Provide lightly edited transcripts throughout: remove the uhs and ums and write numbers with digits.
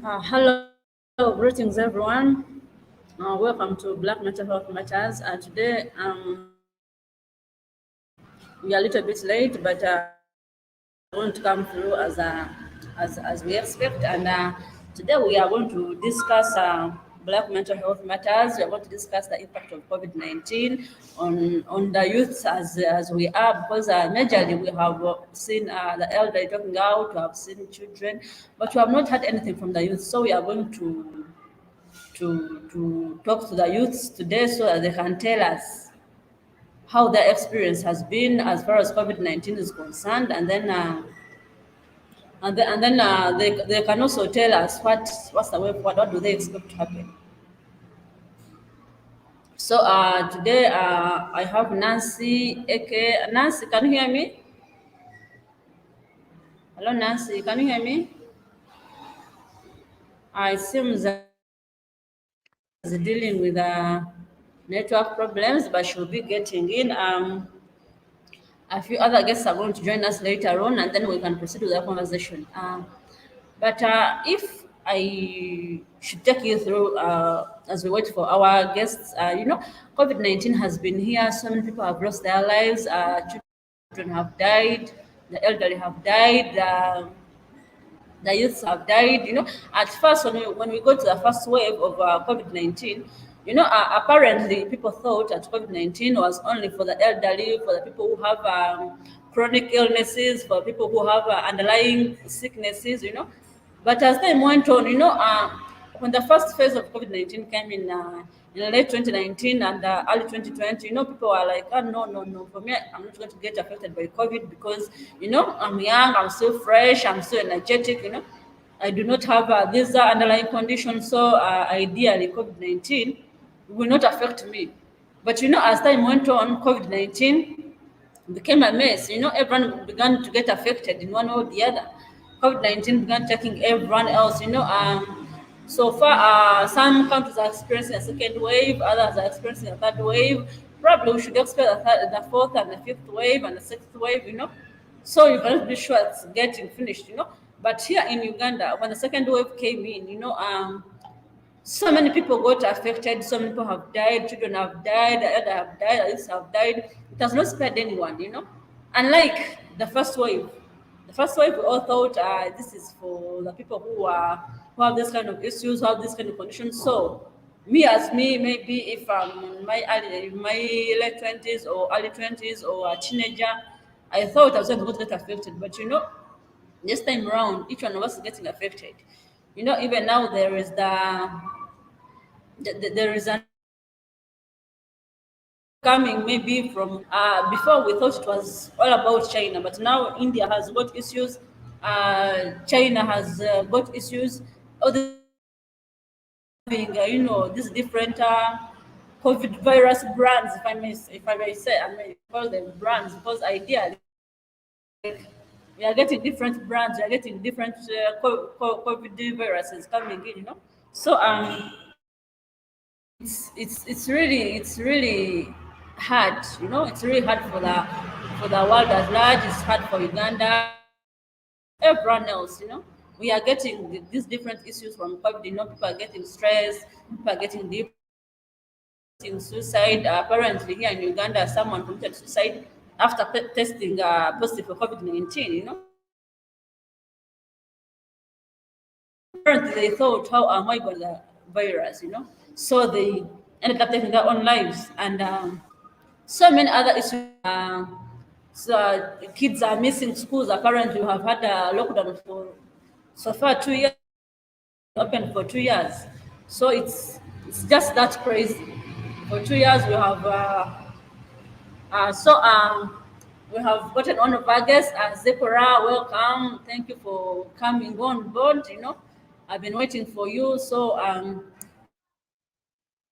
Hello, greetings everyone. Welcome to Black Mental Health Matters. Today we are a little bit late, but going to come through as we expect. And today we are going to discuss Black mental health matters. We are going to discuss the impact of COVID-19 on the youths as we are, because majorly we have seen the elderly talking out, we have seen children, but we have not heard anything from the youth. So we are going to talk to the youths today so that they can tell us how their experience has been as far as COVID-19 is concerned, and then they can also tell us what's the way forward, what do they expect to happen. So today I have Nancy, aka Nancy. Can you hear me? Hello, Nancy. Can you hear me? It seems that she's dealing with network problems, but she'll be getting in. A few other guests are going to join us later on, and then we can proceed with the conversation. But if I should take you through as we wait for our guests, COVID-19 has been here. So many people have lost their lives. Children have died. The elderly have died. The youths have died. At first, when we go to the first wave of COVID-19, apparently people thought that COVID-19 was only for the elderly, for the people who have chronic illnesses, for people who have underlying sicknesses. But as time went on, when the first phase of COVID-19 came in late 2019 and early 2020, people were like, oh, no, no, no, for me, I'm not going to get affected by COVID because, I'm young, I'm still fresh, I'm still energetic, I do not have these underlying conditions. So ideally, COVID-19 will not affect me. But, as time went on, COVID-19 became a mess. Everyone began to get affected in one way or the other. COVID-19 began taking everyone else. So far, some countries are experiencing a second wave, others are experiencing a third wave. Probably we should expect the fourth and the fifth wave and the sixth wave. So you cannot be sure it's getting finished. But here in Uganda, when the second wave came in, so many people got affected, so many people have died, children have died, the elder have died, others have died. It has not spared anyone. Unlike the first wave. The first wave, we all thought this is for the people who have this kind of issues, who have this kind of conditions. So, me, maybe if I'm in my late 20s or early 20s or a teenager, I thought I was not going to get affected. But this time around, each one of us is getting affected. Even now there is an coming maybe from before we thought it was all about China, but now India has got issues, China has got issues. All this having these different COVID virus brands, if I may say, I may call them brands because ideally we are getting different brands, we are getting different COVID viruses coming in. So it's really hard. It's really hard for the world at large. It's hard for Uganda, everyone else. We are getting these different issues from COVID. People are getting stressed, people are getting deep in suicide. Apparently, here in Uganda, someone committed suicide after testing positive for COVID-19. Apparently, they thought, how am I going to the virus? So they ended up taking their own lives, and so many other issues. So kids are missing schools. Apparently, we have had a lockdown for so far 2 years, open for 2 years. So it's just that crazy. For 2 years, we have so we have gotten one of our guests, Zipporah. Welcome. Thank you for coming on board. I've been waiting for you. So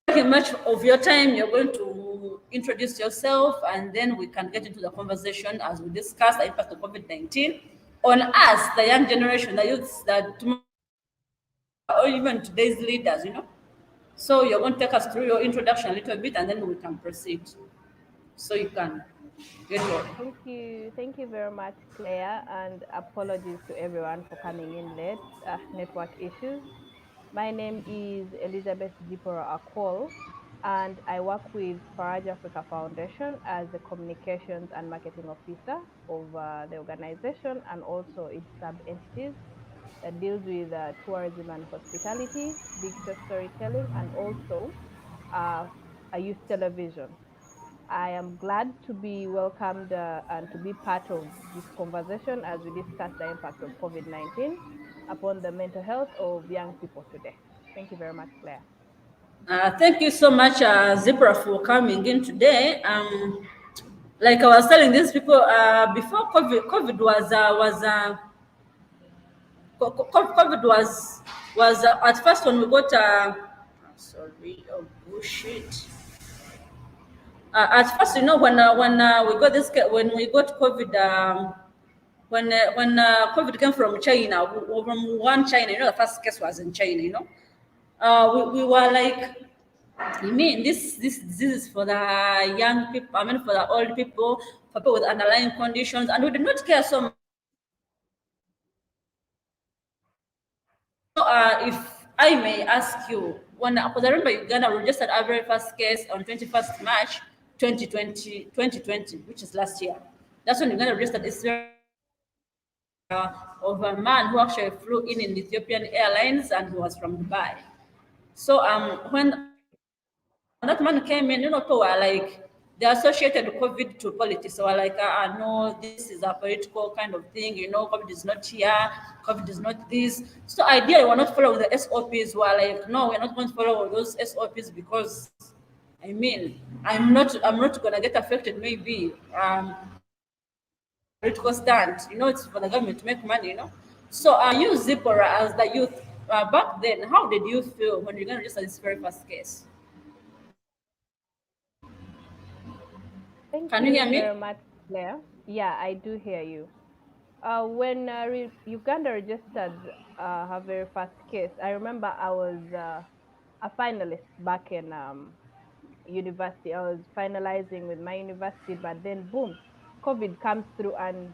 taking much of your time, you're going to introduce yourself, and then we can get into the conversation as we discuss the impact of COVID-19 on us, the young generation, the youths, that tomorrow, or even today's leaders. So you're going to take us through your introduction a little bit, and then we can proceed. So you can. get well. Thank you. Thank you very much, Claire, and apologies to everyone for coming in late. Network issues. My name is Elizabeth Zipora Akwol, and I work with Farage Africa Foundation as the Communications and Marketing Officer of the organization and also its sub entities that deals with tourism and hospitality, digital storytelling, and also uh, a youth television. I am glad to be welcomed and to be part of this conversation as we discuss the impact of COVID-19 upon the mental health of young people today. Thank you very much, Claire. Thank you so much, Zebra, for coming in today. Like I was telling these people, before COVID COVID was at first when we got sorry, oh bullshit. At first, when we got when we got COVID, when COVID came from China, from one China, the first case was in China. We were like, you mean this disease is for the young people? I mean, for the old people, for people with underlying conditions, and we did not care so much. If I may ask you, because I remember Uganda registered our very first case on 21st March 2020, which is last year. That's when Uganda registered its very of a man who actually flew in Ethiopian Airlines and he was from Dubai. So when that man came in, people were like, they associated COVID to politics. So were like, no, this is a political kind of thing. COVID is not here. COVID is not this. So ideally, we're not following the SOPs. We're like, no, we're not going to follow those SOPs because, I mean, I'm not gonna get affected. Maybe political stand. It's for the government to make money. So you Zipporah as the youth back then, how did you feel when you're gonna register this very first case? Thank Can you you hear very me? much, Claire. Yeah, I do hear you. When Uganda registered her very first case, I remember I was a finalist back in university. I was finalizing with my university, but then boom, COVID comes through, and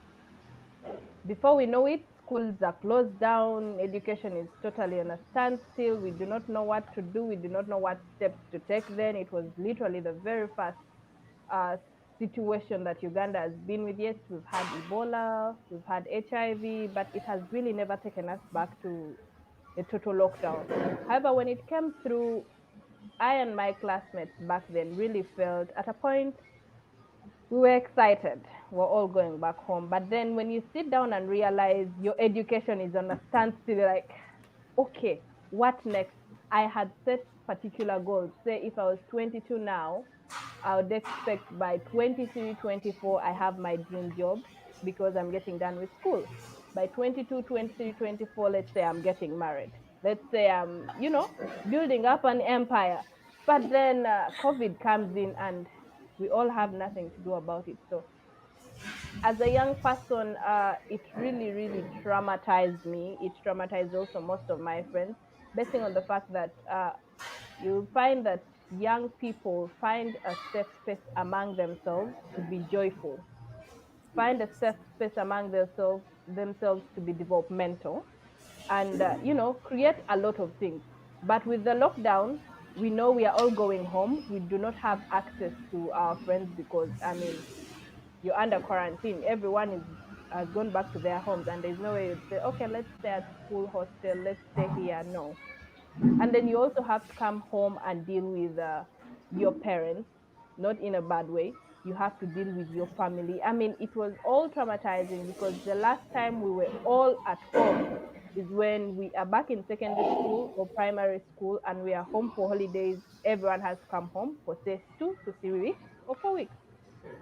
before we know it, schools are closed down, education is totally on a standstill. We do not know what to do, we do not know what steps to take. Then it was literally the very first uh, situation that Uganda has been with. Yes, we've had Ebola, we've had HIV, but it has really never taken us back to a total lockdown. However, when it came through, I and my classmates back then really felt at a point we were excited. We're all going back home. But then when you sit down and realize your education is on a standstill, you're like, okay, what next? I had set particular goals. Say if I was 22 now, I would expect by 23, 24, I have my dream job because I'm getting done with school. By 22, 23, 24, let's say I'm getting married. Let's say I'm, building up an empire. But then COVID comes in and we all have nothing to do about it. So as a young person, it really, really traumatized me. It traumatized also most of my friends, basing on the fact that you'll find that young people find a safe space among themselves to be joyful, find a safe space among themselves to be developmental, and create a lot of things. But with the lockdown, we know we are all going home. We do not have access to our friends because, I mean, you're under quarantine. Everyone is has gone back to their homes, and there's no way you'd say, okay, let's stay at school hostel, let's stay here. No. And then you also have to come home and deal with your parents, not in a bad way. You have to deal with your family. I mean, it was all traumatizing because the last time we were all at home is when we are back in secondary school or primary school and we are home for holidays. Everyone has to come home for say 2 to 3 weeks or 4 weeks.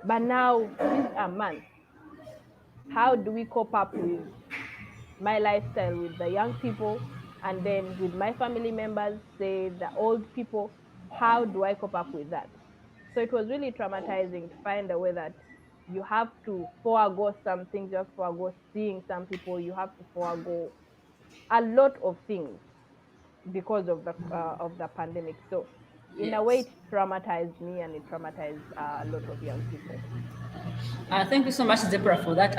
But now these are months. How do we cope up with my lifestyle with the young people and then with my family members, say the old people? How do I cope up with that? So it was really traumatizing to find a way that you have to forego some things, you have to forego seeing some people, you have to forego a lot of things because of the pandemic. So in a way, Yes. it traumatized me and it traumatized a lot of young people. Thank you so much, Zebra, for that.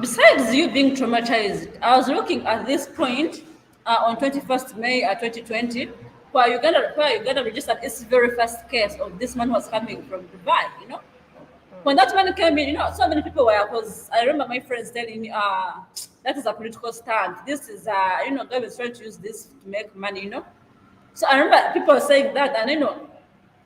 Besides you being traumatized, I was looking at this point on 21st May 2020, where Uganda registered its very first case of this man who was coming from Dubai, you know. When Mm. that man came in, you know, so many people were, because I remember my friends telling me, that is a political stunt. This is, government is trying to use this to make money, you know. So I remember people saying that, and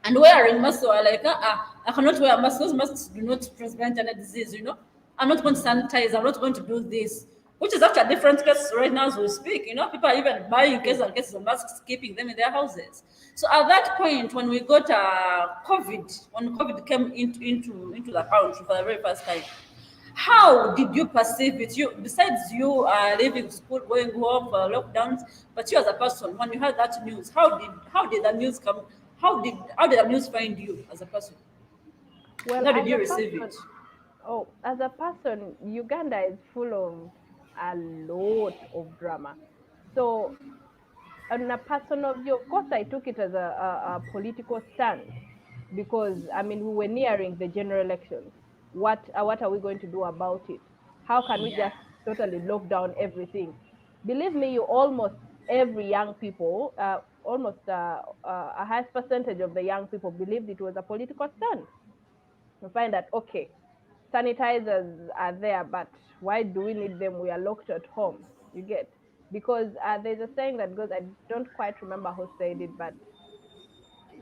and wearing masks were like, I cannot wear masks. Those masks do not prevent any disease, you know. I'm not going to sanitize. I'm not going to do this, which is actually a different case right now as we speak. You know, people are even buying cases and cases of masks, keeping them in their houses. So at that point, when we got when COVID came into the country for the very first time, how did you perceive it? You, besides you leaving school, going home for lockdowns, but you as a person, when you heard that news, how did the news come? How did the news find you as a person? Well, How did as you a receive person, it? as a person, Uganda is full of a lot of drama. So, on a personal view, of course, I took it as a political stand because I mean we were nearing the general elections. What are we going to do about it? How can we Yeah. just totally lock down everything? Believe me, you almost every young people, almost a high percentage of the young people believed it was a political stand. You find that okay, sanitizers are there, but why do we need them? We are locked at home. You get because there's a saying that goes. I don't quite remember who said it, but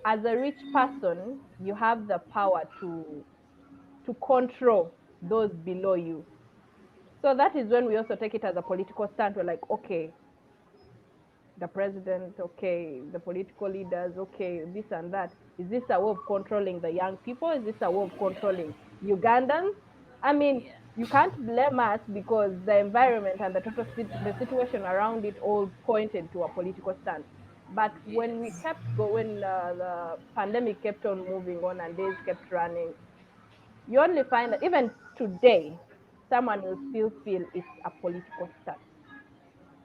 as a rich person, you have the power to control those below you. So that is when we also take it as a political stand. We're like, okay, the president, okay, the political leaders, okay, this and that. Is this a way of controlling the young people? Is this a way of controlling Ugandans? I mean, Yeah. you can't blame us because the environment and the situation around it all pointed to a political stand. But when we Yes. kept going, the pandemic kept on moving on and days kept running, you only find that even today, someone will still feel it's a political stand.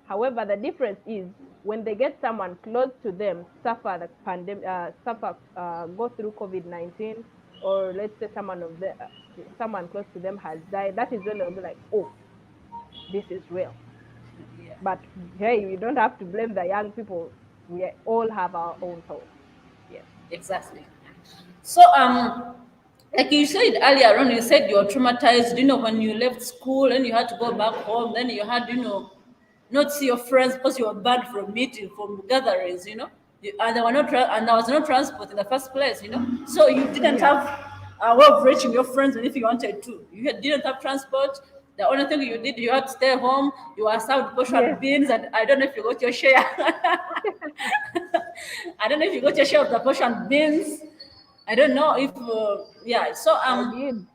However, the difference is when they get someone close to them suffer the pandemic, go through COVID-19, or let's say someone close to them has died. That is when they'll be like, oh, this is real. Yeah. But hey, we don't have to blame the young people. We all have our own thoughts. Yes. Exactly. So, like you said earlier on, you said you were traumatized, when you left school and you had to go back home, then you had, not see your friends because you were banned from meeting, from gatherings, and and there was no transport in the first place, so you didn't Yeah. have a way of reaching your friends if you wanted to. Didn't have transport. The only thing you did, you had to stay home. You were served portion Yes. beans, and I don't know if you got your share. I don't know if you got your share of the portion beans. I don't know if yeah. So I did. Mm.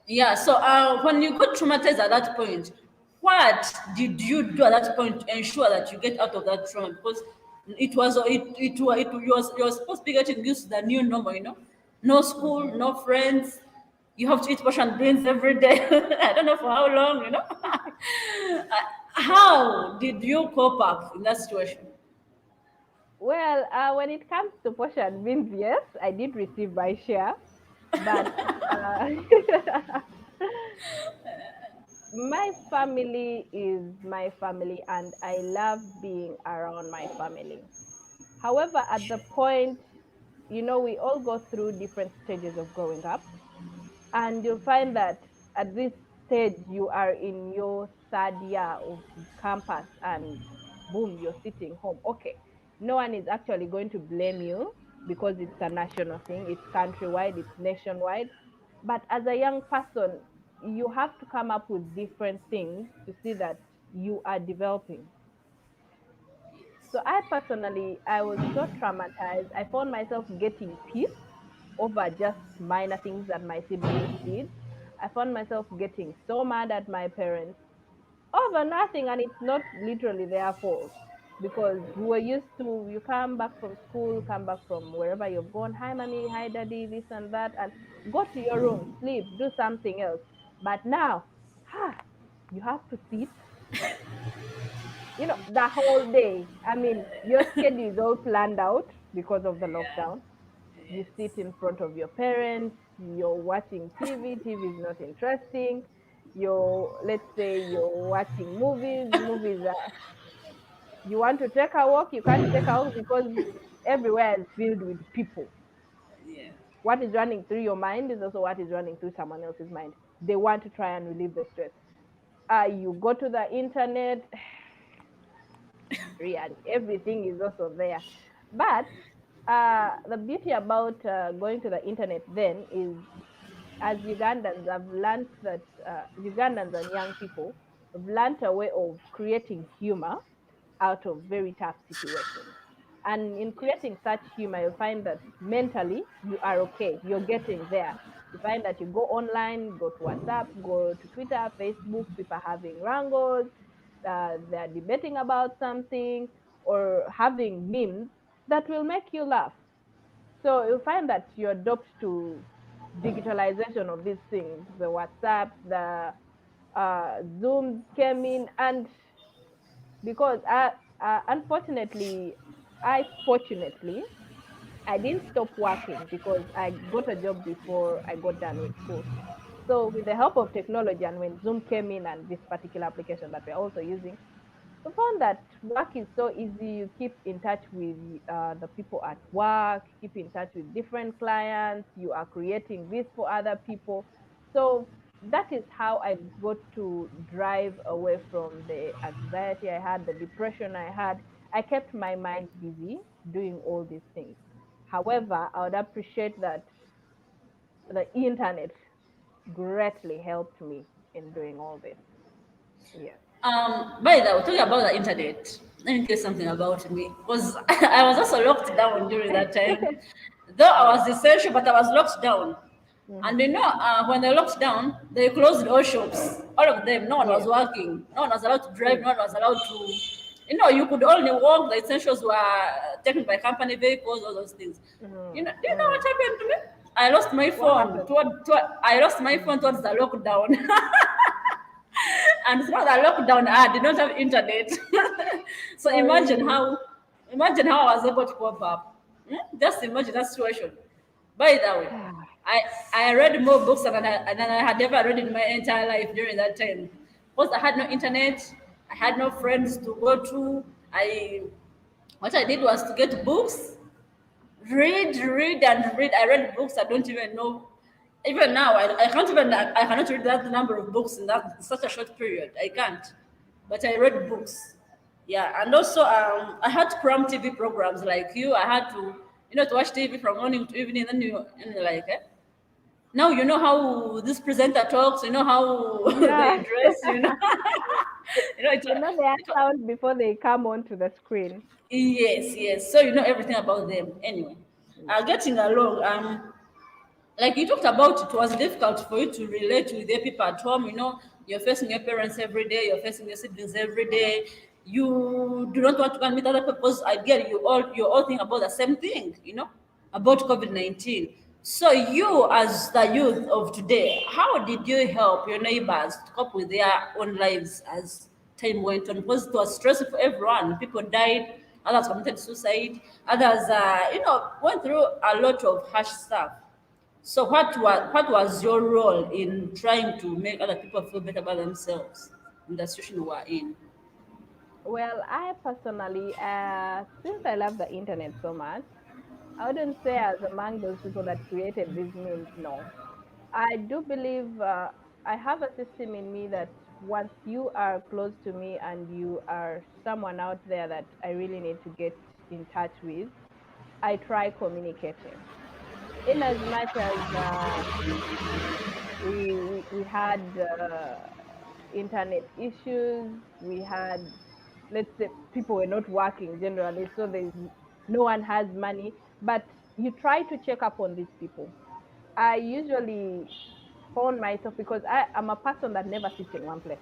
yeah. So when you got traumatized at that point, what did you do at that point to ensure that you get out of that trauma? Because you were supposed to be getting used to the new normal. No school, Mhm. no friends. You have to eat portion beans every day. I don't know for how long. How did you cope up in that situation? Well, when it comes to portion beans, yes, I did receive my share, but uh, my family is my family, and I love being around my family. However, at the point, we all go through different stages of growing up, and you'll find that at this stage, you are in your third year of campus, and boom, you're sitting home. Okay, no one is actually going to blame you because it's a national thing, it's countrywide, it's nationwide. But as a young person, you have to come up with different things to see that you are developing. So I personally, I was so traumatized. I found myself getting pissed over just minor things that my siblings did. I found myself getting so mad at my parents over nothing, and it's not literally their fault because we were used to, you come back from school, come back from wherever you've gone, hi mommy, hi daddy, this and that, and go to your room, sleep, do something else. But now, you have to sit, the whole day. I mean, your schedule is all planned out because of the Yeah. lockdown. You sit Yes. in front of your parents. You're watching TV, TV is not interesting. Let's say you're watching movies, movies are, you want to take a walk, you can't take a walk because everywhere is filled with people. Yeah. What is running through your mind is also what is running through someone else's mind. They want to try and relieve the stress. You go to the internet, really, everything is also there. But the beauty about going to the internet then is, as Ugandans, I've learned that Ugandans and young people have learned a way of creating humor out of very tough situations. And in Yes. creating such humor, you'll find that mentally you are okay. You're getting there. You find that you go online, go to WhatsApp, go to Twitter, Facebook, people are having wrangles, they're debating about something, or having memes that will make you laugh. So you'll find that you adopt to digitalization of these things, the WhatsApp, the Zooms came in, and because unfortunately, fortunately, I didn't stop working because I got a job before I got done with school. So with the help of technology, and when Zoom came in and this particular application that we're also using, we found that work is so easy. You keep in touch with the people at work, keep in touch with different clients. You are creating this for other people. So that is how I got to drive away from the anxiety I had, the depression I had. I kept my mind busy doing all these things. However, I would appreciate that the internet greatly helped me in doing all this. Yes. By the way, talking about the internet, let me tell you something about me. Because I was also locked down during that time. Though I Yeah. was essential, but I was locked down. And Hmm. when they locked down, they closed all shops, all of them. No one was Yes. working. No one was allowed to drive. Mm. No one was allowed to, you could only walk. The essentials were taken by company vehicles, all those things. Mhm. Do you know what Mm. happened to me? I lost my What phone. happened? I lost my phone Mhm. towards the lockdown. And throughout the lockdown, I did not have internet. So Oh, really? imagine how I was able to cope up. Just imagine that situation. By the way, I I read more books than I had ever read in my entire life during that time. Because I had no internet, I had no friends to go to. I What I did was to get books, read and read. I read books I don't even know. Even now, I cannot read that number of books in that such a short period. I can't. But I read books. Yeah, and also I had to cram TV programs like you. I had to watch TV from morning to evening. And you're like, eh? Now you know how this presenter talks. You know how Yeah. they dress. You know their it, sound before they come onto the screen. yes, yes. So you know everything about them. Anyway, Yeah. getting along. Like you talked about, it was difficult for you to relate with the people at home. You're facing your parents every day, you're facing your siblings every day. You do not want to go and meet other people because again, you all think about the same thing, about COVID-19. So you, as the youth of today, how did you help your neighbors to cope with their own lives as time went on? Because it was stressful for everyone. People died, others committed suicide, others, went through a lot of harsh stuff. So what was your role in trying to make other people feel better about themselves in the situation we are in? Well, I personally, since I love the internet so much, I wouldn't say I was among those people that created these memes. No, I do believe I have a system in me that once you are close to me and you are someone out there that I really need to get in touch with, I try communicating. In as much as we had internet issues, we had, let's say, people were not working generally, so there's no one has money, but you try to check up on these people. I usually found myself, because I am a person that never sits in one place.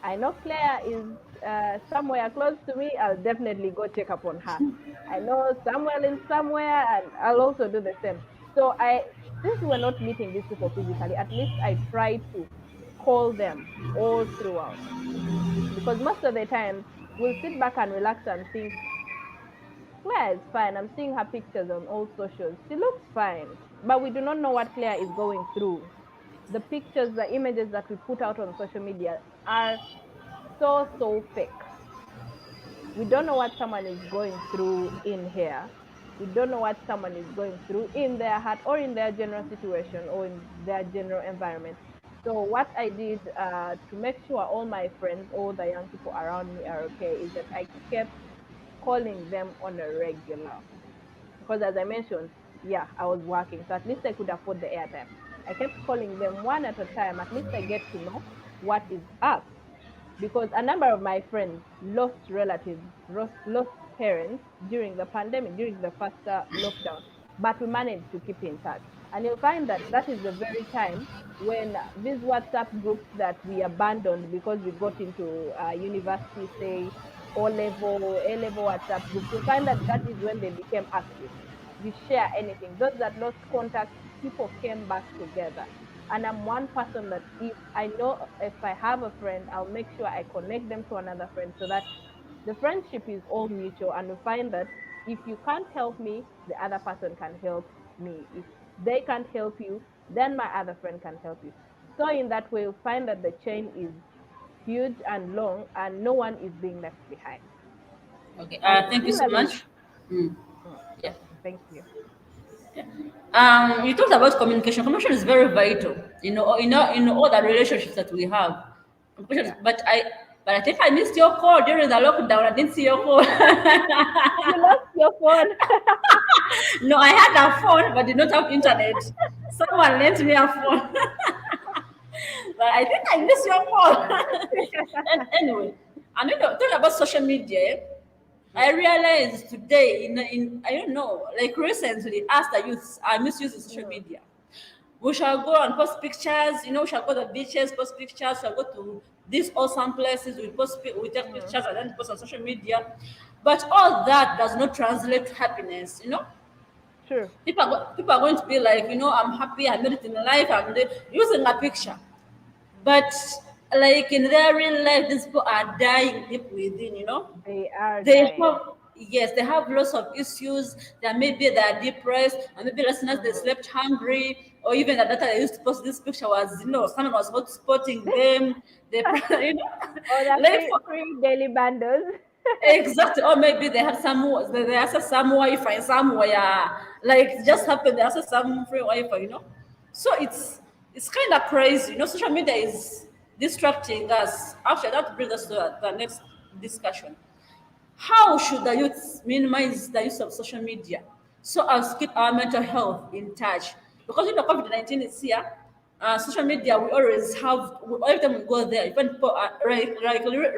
I know Claire is somewhere close to me, I'll definitely go check up on her. I know Samuel in somewhere, and I'll also do the same. So since we're not meeting these people physically, at least I try to call them all throughout. Because most of the times we'll sit back and relax and think, Claire is fine. I'm seeing her pictures on all socials. She looks fine. but we do not know what Claire is going through. The pictures, the images that we put out on social media are so fake. We don't know what someone is going through in here. We don't know what someone is going through in their heart or in their general situation or in their general environment. So what I did to make sure all my friends, all the young people around me are okay, is that I kept calling them on a regular. Because as I mentioned, yeah, I was working, so at least I could afford the airtime. I kept calling them one at a time. At least I get to know what is up, because a number of my friends lost relatives, lost parents during the pandemic, during the first lockdown, but we managed to keep in touch. And you'll find that that is the very time when these WhatsApp groups that we abandoned because we got into university, say A level WhatsApp groups, you'll find that that is when they became active. We share anything. Those that lost contact, people came back together. And I'm one person that if I know, if I have a friend, I'll make sure I connect them to another friend so that the friendship is all mutual. And we find that if you can't help me, the other person can help me. If they can't help you, then my other friend can help you. So in that way, you'll find that the chain is huge and long, and no one is being left behind. Okay. And Thank you so similarly, much. Mm, mm, yeah. thank you. Yeah. You talked about communication. Communication is very vital. In all the relationships that we have. Yeah. But I think I missed your call during the lockdown. I didn't see your call. You lost your phone. No, I had a phone but did not have internet. Someone lent me a phone. But I think I missed your call. And anyway, and talking about social media, I Yeah. realized today in I don't know, like recently, as the youth are misusing social Mm, media. We shall go and post pictures, we shall go to the beaches, post pictures, shall go to these awesome places, we take mm, pictures and then post on social media. But all that does not translate to happiness. true. People are going to be like, I'm happy, I made it in life, using a picture. But like in their real life, these people are dying deep within. They are They dying. have Yes, they have lots of issues. That maybe they are depressed, and maybe listeners they Mhm. slept hungry, or even the data they used to post this picture was, someone was hot spotting them. They, Or the like free daily bundles. exactly, or maybe they had they access some Wi-Fi somewhere. Like it just happened, they access some free Wi-Fi. So it's kind of crazy. Social media is distracting us. Actually, that brings us to the next discussion. How should the youth minimize the use of social media so as keep our mental health in touch? Because COVID-19 is here, social media we always have. Every time we go there, even people are,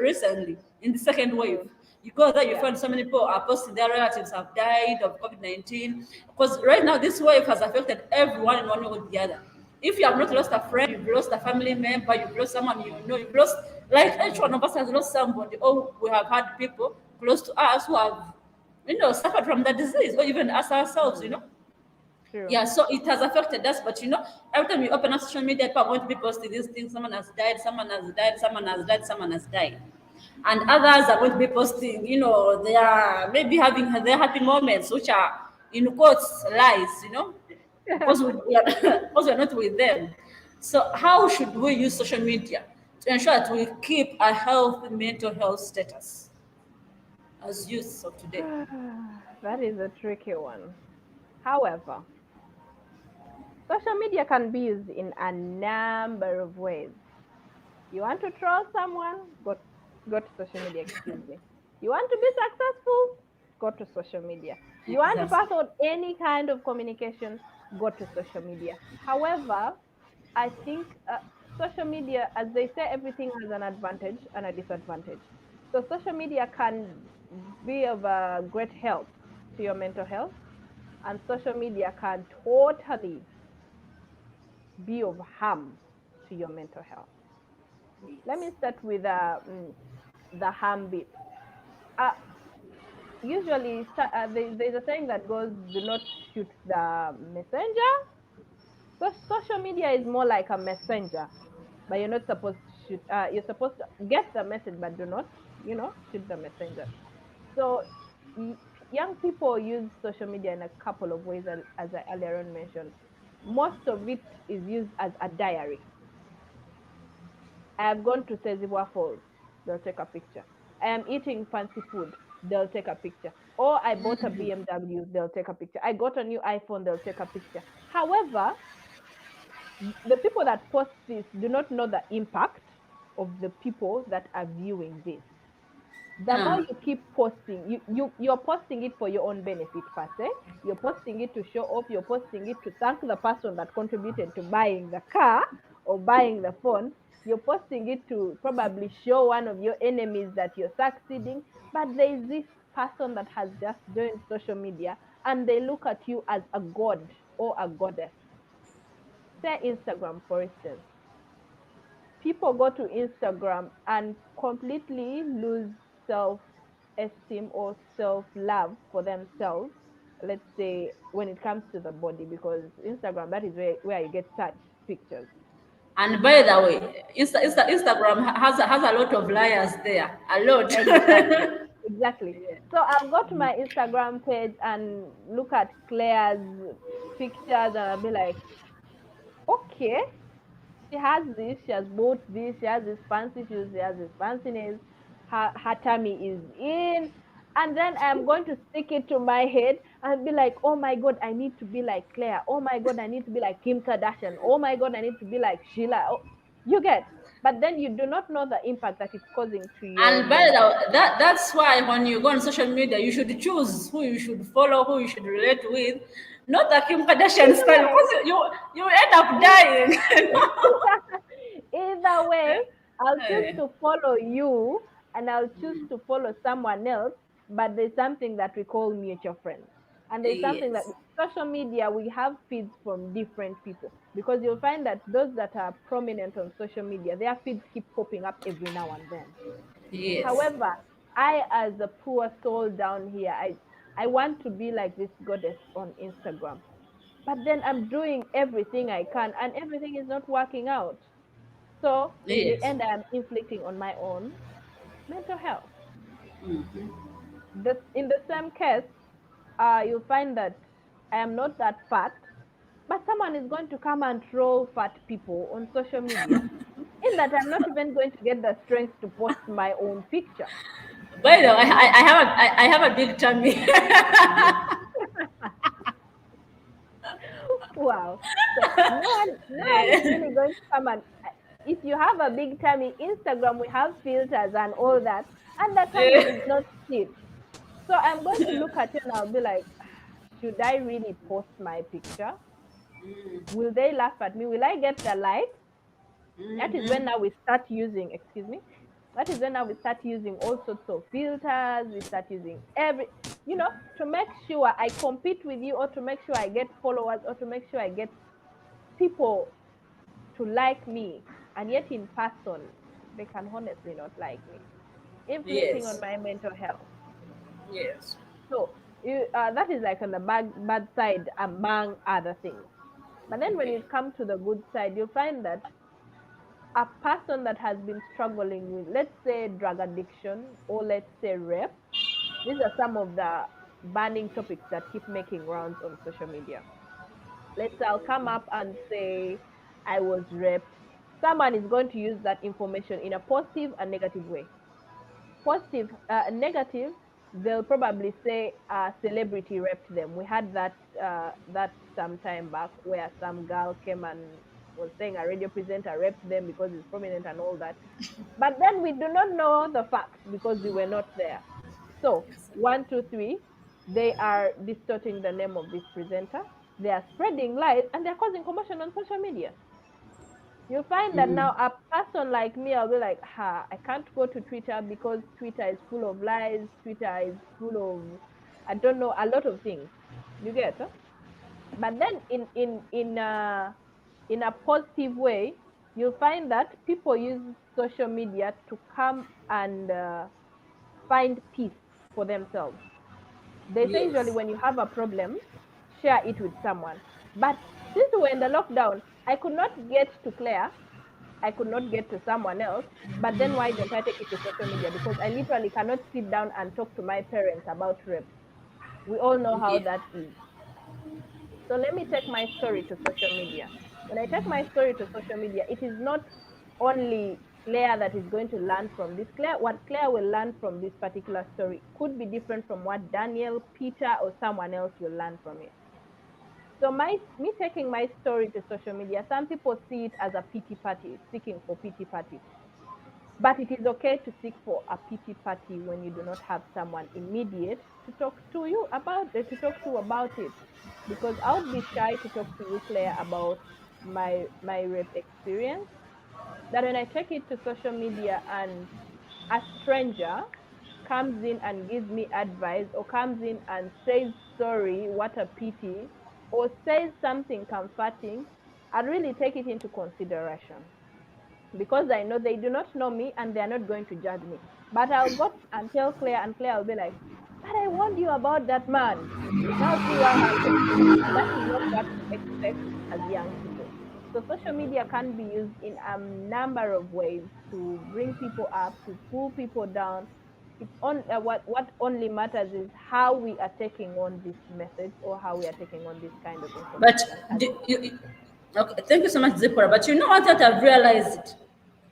recently in the second wave, Mm, you go there, you yeah. find so many people are posting their relatives have died of COVID-19. Because right now this wave has affected everyone in one way or the other. If you have not lost Mm, a friend, you've lost a family member, you've lost someone you've lost, like each one mm, of us has lost somebody, or we have had people close to us who have, suffered from the disease, or even us ourselves. mm, true. Yeah, so it has affected us, but every time you open up social media, people are going to be posting these things. Someone has died, someone has died, someone has died, someone has died. And others are going to be posting, they are maybe having their happy moments, which are in quotes lies, because we are because we're not with them. So how should we use social media to ensure that we keep a healthy mental health status as youths of today? That is a tricky one. However, social media can be used in a number of ways. You want to troll someone? Go to social media, excuse me. You want to be successful? Go to social media. You want to pass Exactly. on any kind of communication? Go to social media. However, I think social media, as they say, everything has an advantage and a disadvantage. So social media can be of a great help to your mental health, and social media can totally be of harm to your mental health. Let me Yes. start with the harm bit. Uh, Usually, there's a saying that goes, "Do not shoot the messenger." So social media is more like a messenger, but you're not supposed to shoot. You're supposed to get the message, but do not, shoot the messenger. So y- young people use social media in a couple of ways, as I earlier on mentioned. most of it is used as a diary. I have gone to Sezibwa Falls, they'll take a picture. I am eating fancy food, they'll take a picture. Or I bought a BMW, they'll take a picture. I got a new iPhone, they'll take a picture. However, the people that post this do not know the impact of the people that are viewing this. The more Yeah. you keep posting, you're posting it for your own benefit per se. You're posting it to show off, you're posting it to thank the person that contributed to buying the car or buying the phone. You're posting it to probably show one of your enemies that you're succeeding. But there is this person that has just joined social media and they look at you as a god or a goddess. Say Instagram, for instance. People go to Instagram and completely lose self esteem or self love for themselves. Let's say when it comes to the body, because Instagram, that is where you get such pictures. And by the way, Instagram has a lot of liars there. A lot. Exactly. Exactly. So I'll go to my Instagram page and look at Claire's pictures and I'll be like, okay, she has this, she has bought this, she has this fancy shoes, she has this fancy nails, her tummy is in. And then I'm going to stick it to my head and be like, oh my God, I need to be like Claire. Oh my God, I need to be like Kim Kardashian. Oh my God, I need to be like Sheila. Oh, you get. But then you do not know the impact that it's causing to your And by the mental. way, that's why when you go on social media, you should choose who you should follow, who you should relate with, not the Kim Kardashian Either style, way, because you end up dying. either way, I'll choose Eh, to follow you and I'll choose to follow someone else, but there's something that we call mutual friends. And there's something that yes, social media, we have feeds from different people because you'll find that those that are prominent on social media, their feeds keep popping up every now and then. yes, However, I, as a poor soul down here, I want to be like this goddess on Instagram. But then I'm doing everything I can and everything is not working out. So in the yes. end, I am inflicting on my own mental health. Mhm. In the same case, you'll find that I am not that fat, but someone is going to come and troll fat people on social media. In that, I'm not even going to get the strength to post my own picture. By the way, I have a big tummy. Wow. So no one is really going to come and if you have a big tummy, Instagram we have filters and all that, and the tummy is not shit. So I'm going to look at it and I'll be like, should I really post my picture? Will they laugh at me? Will I get the likes? That is when Mhm. now we start using, excuse me, that is when now we start using all sorts of filters. We start using to make sure I compete with you or to make sure I get followers or to make sure I get people to like me. And yet in person, they can honestly not like me, inflicting on Yes, my mental health. yes, So that is like on the bad side among other things. But then when okay. you come to the good side, you'll find that a person that has been struggling with, let's say, drug addiction or let's say rape, these are some of the burning topics that keep making rounds on social media. Let's say I'll come up and say I was raped. Someone is going to use that information in a positive and negative way. Positive, negative, they'll probably say a celebrity raped them. We had that some time back where some girl came and was saying a radio presenter raped them because he's prominent and all that. But then we do not know the facts because we were not there. So, one, two, three, they are distorting the name of this presenter. They are spreading lies and they're causing commotion on social media. You'll find that now Mm. a person like me, I'll be like, I can't go to Twitter because Twitter is full of lies. Twitter is full of, I don't know, a lot of things. You get? Huh? But then in a positive way, you'll find that people use social media to come and find peace for themselves. They say usually Yes, when you have a problem, share it with someone. But since we were in the lockdown, I could not get to Claire, I could not get to someone else. But then why don't I take it to social media? Because I literally cannot sit down and talk to my parents about rape. We all know how yes, that is. So let me take my story to social media. When I take my story to social media, it is not only Claire that is going to learn from this. What Claire will learn from this particular story could be different from what Daniel, Peter, or someone else will learn from it. So my me taking my story to social media, some people see it as a pity party, seeking for pity party. But it is okay to seek for a pity party when you do not have someone immediate to talk to you about it, to talk to about it. Because I would be shy to talk to you, Claire, about my rape experience. That when I take it to social media and a stranger comes in and gives me advice or comes in and says sorry, what a pity, or says something comforting, I really take it into consideration because I know they do not know me and they are not going to judge me. But I'll go and tell Claire, and Claire will be like, "But I warned you about that man. Now see what happened." And that is not what we expect as young people. So social media can be used in a number of ways to bring people up, to pull people down. It's on what only matters is how we are taking on this message or how we are taking on this kind of But information. And okay, thank you so much, Zipporah. But you know what? That I've realized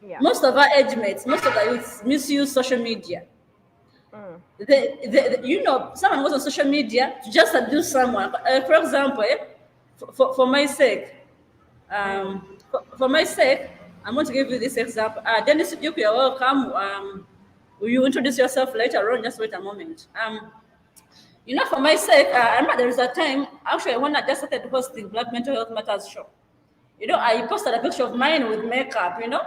yeah. most of our age mates, most of the youths misuse social media. Mm, You know, someone goes on social media to just abuse someone. For example, for my sake, mm, for my sake, I'm going to give you this example. Dennis, you're welcome. Will you introduce yourself later on? Just wait a moment. You know, for my sake, I remember there was a time, actually, when I just started hosting Black Mental Health Matters show. You know, I mm. posted a picture of mine with makeup, you know.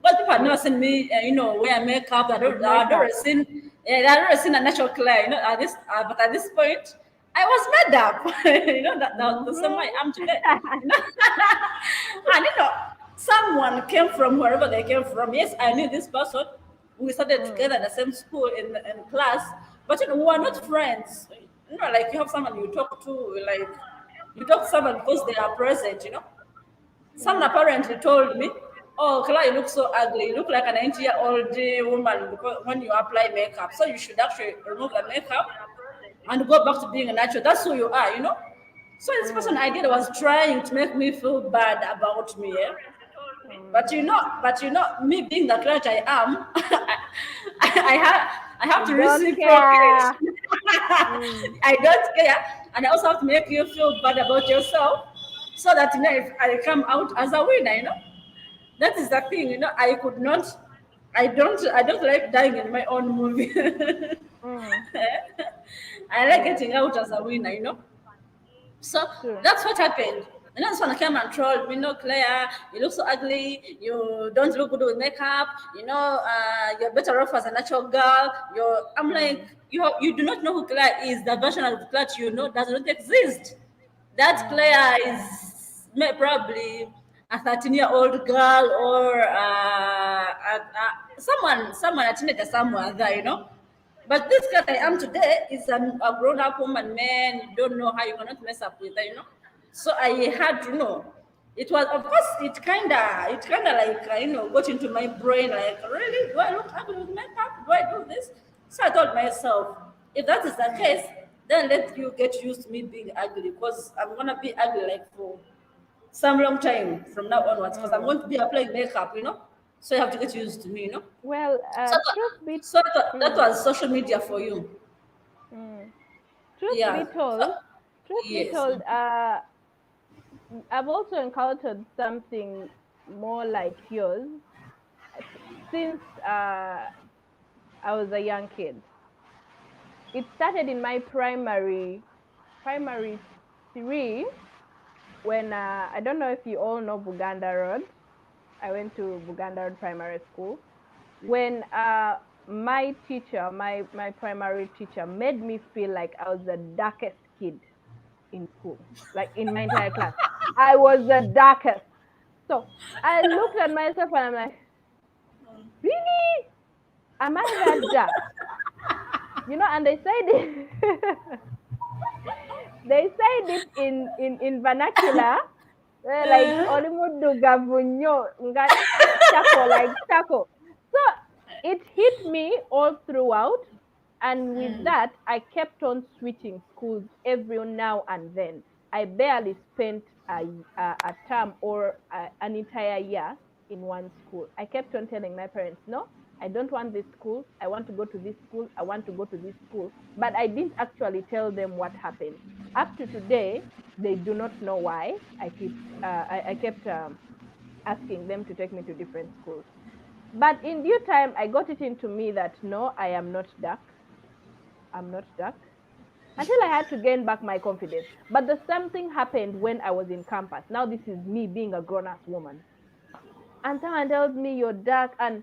But people had never Yes. seen me, wear makeup. With I'd makeup. already seen, yeah, I'd already seen a natural Claire, you know, but at this point, I was made up, you know, the same way I am Mm-hmm. today, you know. And, someone came from wherever they came from. Yes, I knew this person. We started Mm, together in the same school in class, but, we were not mm, friends. You know, like you have someone you talk to, like you talk to someone because they are present, you know. Someone mm, apparently told me, "Oh, Kala, you look so ugly. You look like a 90-year-old woman because when you apply makeup. So you should actually remove the makeup and go back to being a natural. That's who you are, you know." So this person mm, I did was trying to make me feel bad about me. Eh? mm. But me being the client I am, I have You to don't reciprocate. care. Mm, I don't care, and I also have to make you feel bad about yourself, so that if I come out as a winner, that is the thing. I could not. I don't like dying in my own movie. mm, I like yes, getting out as a winner. So true. that's what happened. And then someone came and trolled me, Claire, you look so ugly, you don't look good with makeup, you're better off as a natural girl. I'm like, Mm, you do not know who Claire is. The version of Claire you know does not exist. That mm, Claire is probably a 13-year-old girl or someone, a teenager somewhere there, But this girl I am mm, today is a grown-up woman, man. You don't know how you cannot mess up with her. So I had to know. It was, of course, it kinda like got into my brain. Like, really, do I look ugly with makeup? Do I do this? So I told myself, if that is the mm, case, then let you get used to me being ugly, because I'm gonna be ugly like for some long time from now onwards, because I'm mm. going to be applying makeup. So you have to get used to me. Well, So, that mm, was social media for you. mm. Truth be Yeah. So, told, truth be yes. told, I've also encountered something more like yours since I was a young kid. It started in my primary three when I don't know if you all know Buganda Road. I went to Buganda Road Primary School. When my teacher, my primary teacher, made me feel like I was the darkest kid in school, like in my entire class. I was the darkest. So I looked at myself and I'm like, really? Am I that dark? And they said it. They said it in vernacular, like Uh, olimudu gavunyo nga chako, like chako. So it hit me all throughout, and with that, I kept on switching schools every now and then. I barely spent a term or an entire year in one school. I kept on telling my parents, no, I don't want this school. I want to go to this school. I want to go to this school. But I didn't actually tell them what happened. Up to today, they do not know why I kept asking them to take me to different schools. But in due time, I got it into me that no, I am not dark. I'm not dark. Until I had to gain back my confidence. But the same thing happened when I was in campus. Now this is me being a grown-ass woman. And someone tells me you're dark. And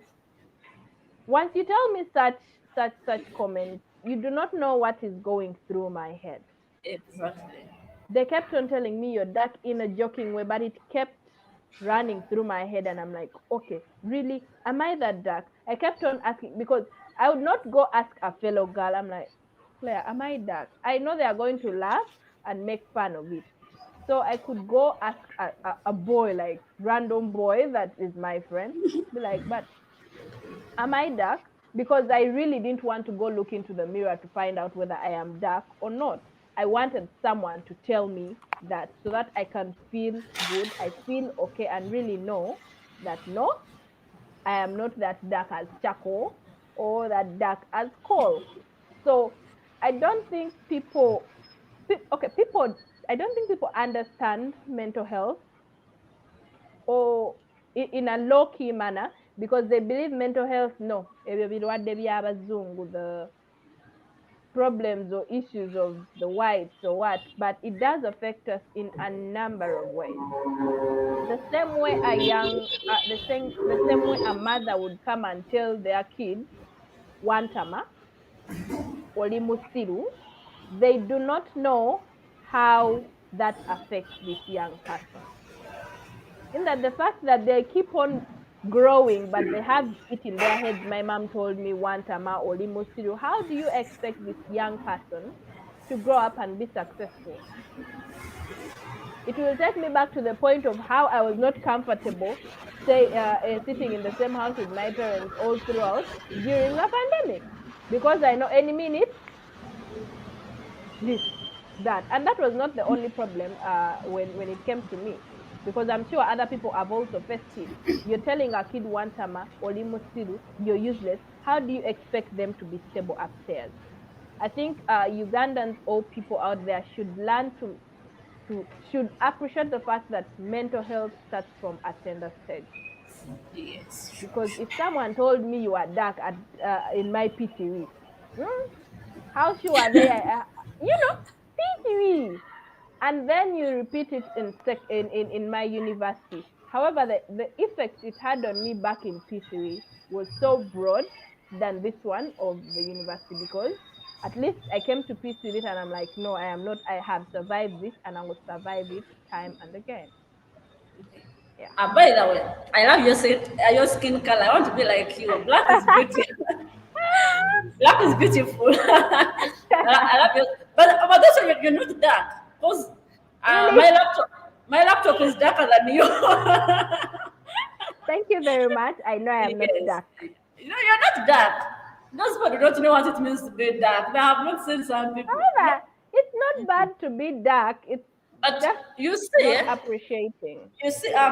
once you tell me such comments, you do not know what is going through my head. Exactly. They kept on telling me you're dark in a joking way, but it kept running through my head. And I'm like, okay, really? Am I that dark? I kept on asking because I would not go ask a fellow girl. I'm like, Claire, am I dark? I know they are going to laugh and make fun of it. So I could go ask a boy, like random boy that is my friend, be like, but am I dark? Because I really didn't want to go look into the mirror to find out whether I am dark or not. I wanted someone to tell me that so that I can feel good, I feel okay, and really know that no, I am not that dark as charcoal or that dark as coal. So I don't think people, I don't think people understand mental health or in a low key manner because they believe mental health, no, the problems or issues of the whites or what, but it does affect us in a number of ways. The same way the same way a mother would come and tell their kids, wantama, oli musiru, they do not know how that affects this young person. In that the fact that they keep on growing, but they have it in their heads. My mom told me one time, oli musiru. How do you expect this young person to grow up and be successful? It will take me back to the point of how I was not comfortable sitting in the same house with my parents all throughout during the pandemic because I know any minute this, that. And that was not the only problem when it came to me because I'm sure other people have also faced it. You're telling a kid one tama or limusiru, you're useless. How do you expect them to be stable upstairs? I think Ugandans or people out there should learn to should appreciate the fact that mental health starts from a tender stage. Yes. Because if someone told me you are dark in my PTV, how sure are they? PTV, and then you repeat it in my university. However, the effect it had on me back in P3 was so broad than this one of the university because at least I came to peace with it and I'm like, no, I am not. I have survived this and I will survive it time and again. Yeah. By the way, I love your skin color. I want to be like you. Black is beautiful. Black is beautiful. I love you. But that's why you're not dark. Because Really? my laptop is darker than you. Thank you very much. I know I am not Yes. dark. You're not dark. Those people don't know what it means to be dark. They have not seen some people. However, it's not bad to be dark. It's But just you not see, appreciating.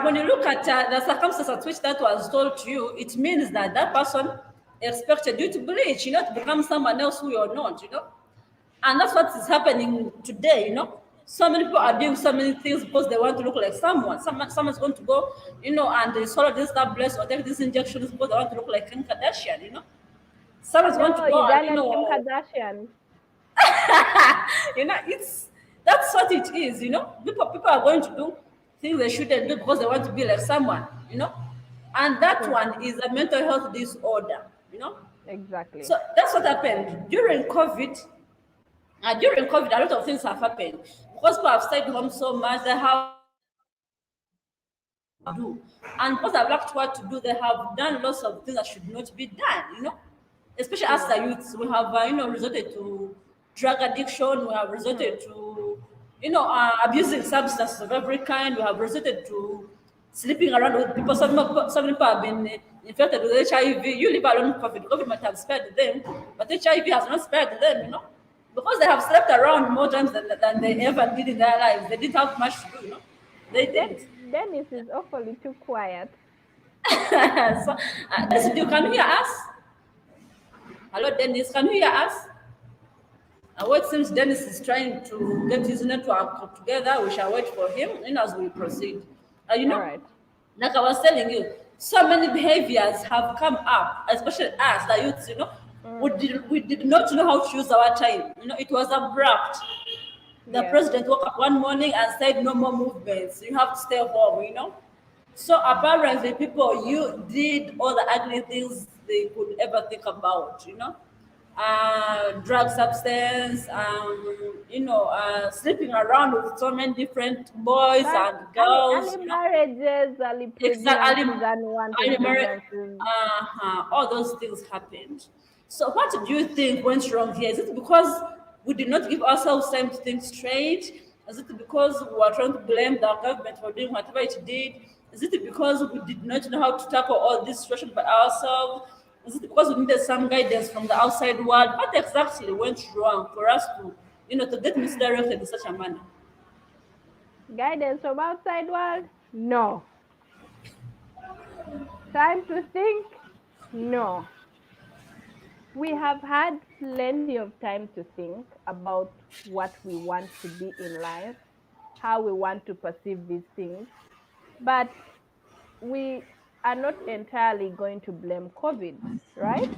when you look at the circumstances at which that was told to you, it means that that person expected you to bleach, to become someone else who you're not. And that's what is happening today. So many people are doing so many things because they want to look like someone. Someone's going to go, and they swallow these tablets or take these injections because they want to look like Kim Kardashian. Someone's going to No, go and, Ugandan Kim Kardashian. it's that's what it is. People are going to do things they shouldn't do because they want to be like someone. And that True. one is a mental health disorder. Exactly. So that's what happened during COVID. During COVID, a lot of things have happened because people have stayed home so much. They have do. And because I've lacked what to do, they have done lots of things that should not be done. Especially as True. the youths, we have, resorted to drug addiction, we have Hmm. resorted to, abusing substances of every kind, we have resorted to sleeping around with people. Some people have been infected with HIV. You live alone, COVID might have spared them, but HIV has not spared them. because they have slept around more times than they ever did in their lives. They didn't have much to do, They didn't. Dennis is awfully too quiet. So, Dennis, you can hear us? Hello, Dennis, can you hear us? What seems Dennis is trying to get his network together. We shall wait for him as we proceed. You All know, right. like I was telling you, so many behaviors have come up, especially us, the youths, Mm, we did not know how to use our time. It was abrupt. The yes. president woke up one morning and said, no more movements. You have to stay home. So apparently, people you did all the ugly things they could ever think about. Drug substance, sleeping around with so many different boys But and girls. early marriages, early Exactly. pregnancies, unwanted pregnancies. All those things happened. So, what do you think went wrong here? Is it because we did not give ourselves time to think straight? Is it because we were trying to blame the government for doing whatever it did? Is it because we did not know how to tackle all this situation by ourselves? Is it because we needed some guidance from the outside world? What exactly went wrong for us to get misdirected in such a manner? Guidance from outside world? No. Time to think? No. We have had plenty of time to think about what we want to be in life, how we want to perceive these things, but we are not entirely going to blame COVID, right?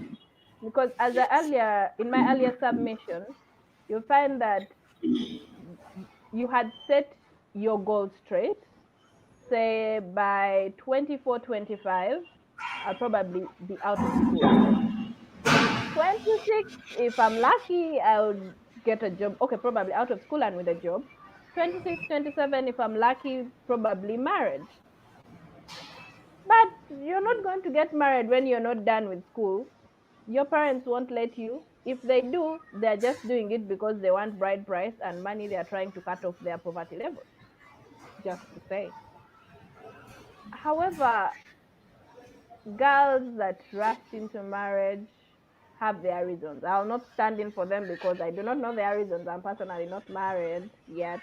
Because as I earlier in my earlier submission, you'll find that you had set your goal straight. Say by 24, 25, I'll probably be out of school. 26, if I'm lucky, I'll get a job. Okay, probably out of school and with a job. 26, 27, if I'm lucky, probably married. But you're not going to get married when you're not done with school. Your parents won't let you. If they do, they're just doing it because they want bride price and money. They're trying to cut off their poverty levels, just to say. However, girls that rushed into marriage have their reasons. I'll not stand in for them because I do not know their reasons. I'm personally not married yet.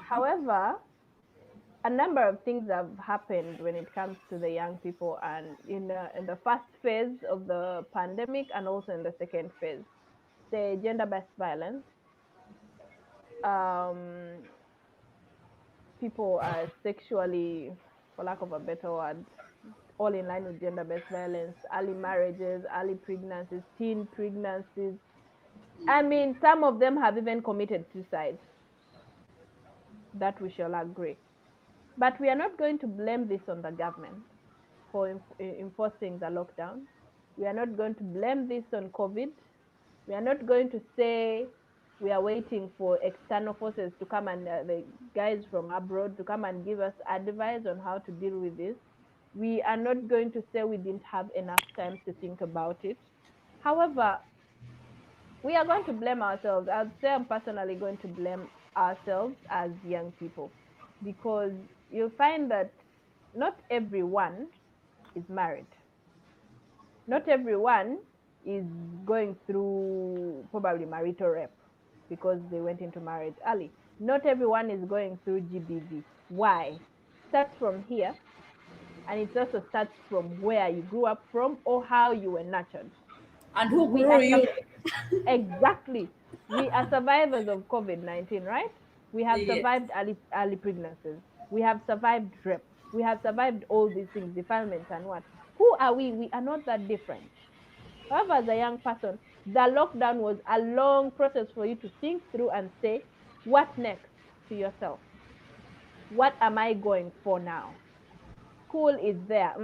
However, a number of things have happened when it comes to the young people, and in the first phase of the pandemic, and also in the second phase, the gender-based violence. Um, People are sexually, for lack of a better word, all in line with gender-based violence, early marriages, early pregnancies, teen pregnancies. I mean, some of them have even committed suicide. That we shall agree. But we are not going to blame this on the government for enforcing the lockdown. We are not going to blame this on COVID. We are not going to say we are waiting for external forces to come and the guys from abroad to come and give us advice on how to deal with this. We are not going to say we didn't have enough time to think about it. However, we are going to blame ourselves. I'd say I'm personally going to blame ourselves as young people because you'll find that not everyone is married. Not everyone is going through probably marital rape because they went into marriage early. Not everyone is going through GBV. Why? Starts from here, and it also starts from where you grew up from or how you were nurtured. And who We grew are you? exactly. We are survivors of COVID-19, right? We have Yes. survived early pregnancies. We have survived rape. We have survived all these things, defilements and what. Who are we? We are not that different. However, as a young person, the lockdown was a long process for you to think through and say, what next to yourself? What am I going for now? School is there.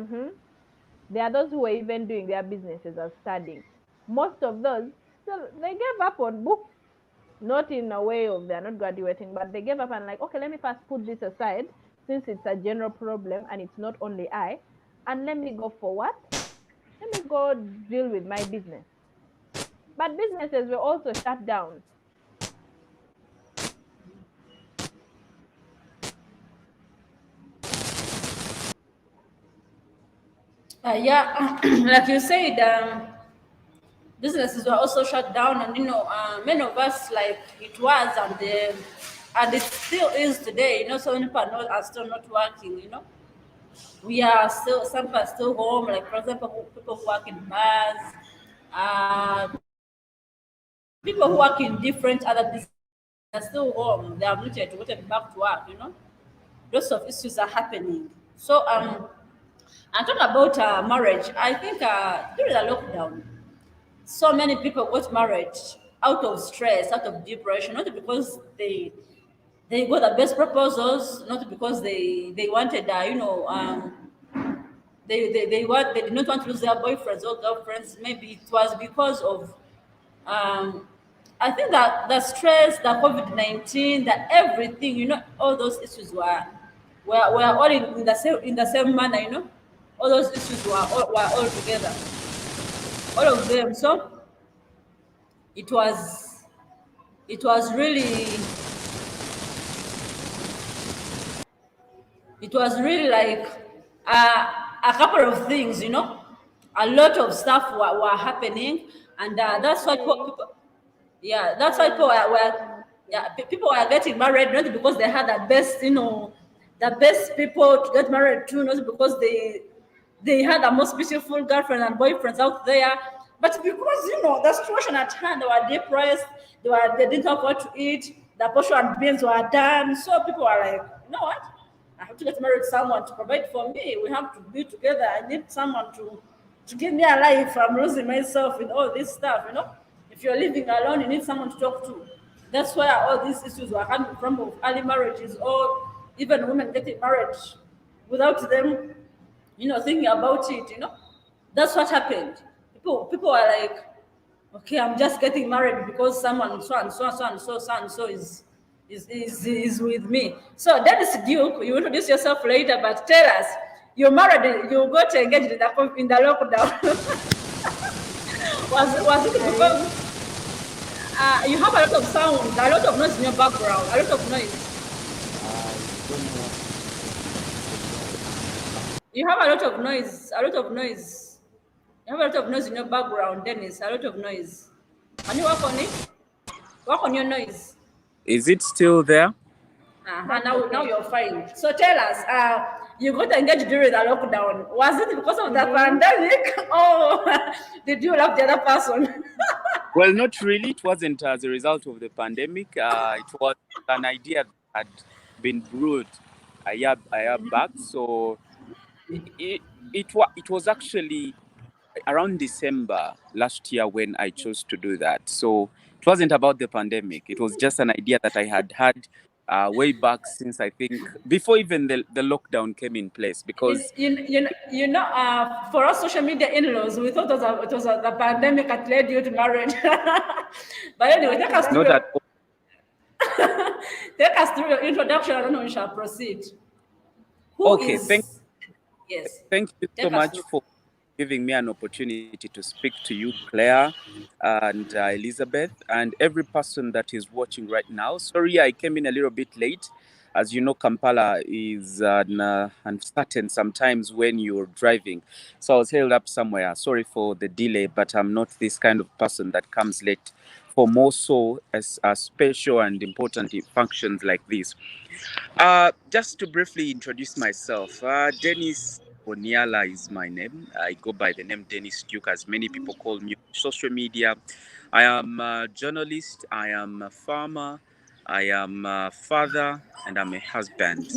There are those who are even doing their businesses or studying. Most of those, so they gave up on books, not in a way of they're not graduating, but they gave up and like, okay, let me first put this aside since it's a general problem and it's not only I, and let me go for what? Let me go deal with my business. But businesses were also shut down. Yeah, like you said, businesses were also shut down, and many of us like it was, and it still is today. So many people are still not working. We are still, some people are still home. Like for example, people who work in bars, people who work in different other businesses, they are still home. They are not yet gotten back to work. Lots of issues are happening. So and talk about marriage. I think during the lockdown, so many people got married out of stress, out of depression, not because they got the best proposals, not because they wanted, they did not want to lose their boyfriends or girlfriends. Maybe it was because of, um, I think that the stress, the COVID-19, that everything, all those issues were all in the same manner. All those issues were all together, all of them. So it was it was really it was really like a couple of things. A lot of stuff were happening, and that's why Okay. people, yeah, that's why people were, yeah, people were getting married not because they had the best people to get married to, not because they had the most beautiful girlfriends and boyfriends out there, but because the situation at hand, they were depressed, they didn't have what to eat, the portion and bills were done, so people were like, you know what, I have to get married to someone to provide for me. We have to be together. I need someone to give me a life. I'm losing myself in all this stuff. If you're living alone, you need someone to talk to. That's where all these issues were coming from, of early marriages, or even women getting married without them, thinking about it. That's what happened. People are like, okay, I'm just getting married because someone so and so and so and so is with me. So Dennis Duke, you introduce yourself later, but tell us, you married, you got engaged in the lockdown. Was it I because you have a lot of sound, a lot of noise in your background, a lot of noise? I don't know. You have a lot of noise, a lot of noise. You have a lot of noise in your background, Dennis. A lot of noise. Can you work on it? Work on your noise. Is it still there? That's Now okay. you're fine. So tell us, you got engaged during the lockdown. Was it because of the Mm-hmm. pandemic, or did you love the other person? Well, not really. It wasn't as a result of the pandemic. It was an idea that had been brewed a year back. So it was actually around December last year when I chose to do that. So it wasn't about the pandemic. It was just an idea that I had way back since, I think, before even the lockdown came in place. Because For us social media in-laws, we thought it was the pandemic that led you to marriage. But anyway, take us That's through not your, at all. take us through your introduction, and then we shall proceed. Who Okay, is, yes, thank you so take us much through. for giving me an opportunity to speak to you, Claire and Elizabeth, and every person that is watching right now. Sorry, I came in a little bit late. As you know, Kampala is uncertain sometimes when you're driving. So I was held up somewhere. Sorry for the delay, but I'm not this kind of person that comes late for more so as special and important functions like this. Just to briefly introduce myself, Dennis Oniala is my name. I go by the name Dennis Duke, as many people call me on social media. I am a journalist, I am a farmer, I am a father, and I'm a husband.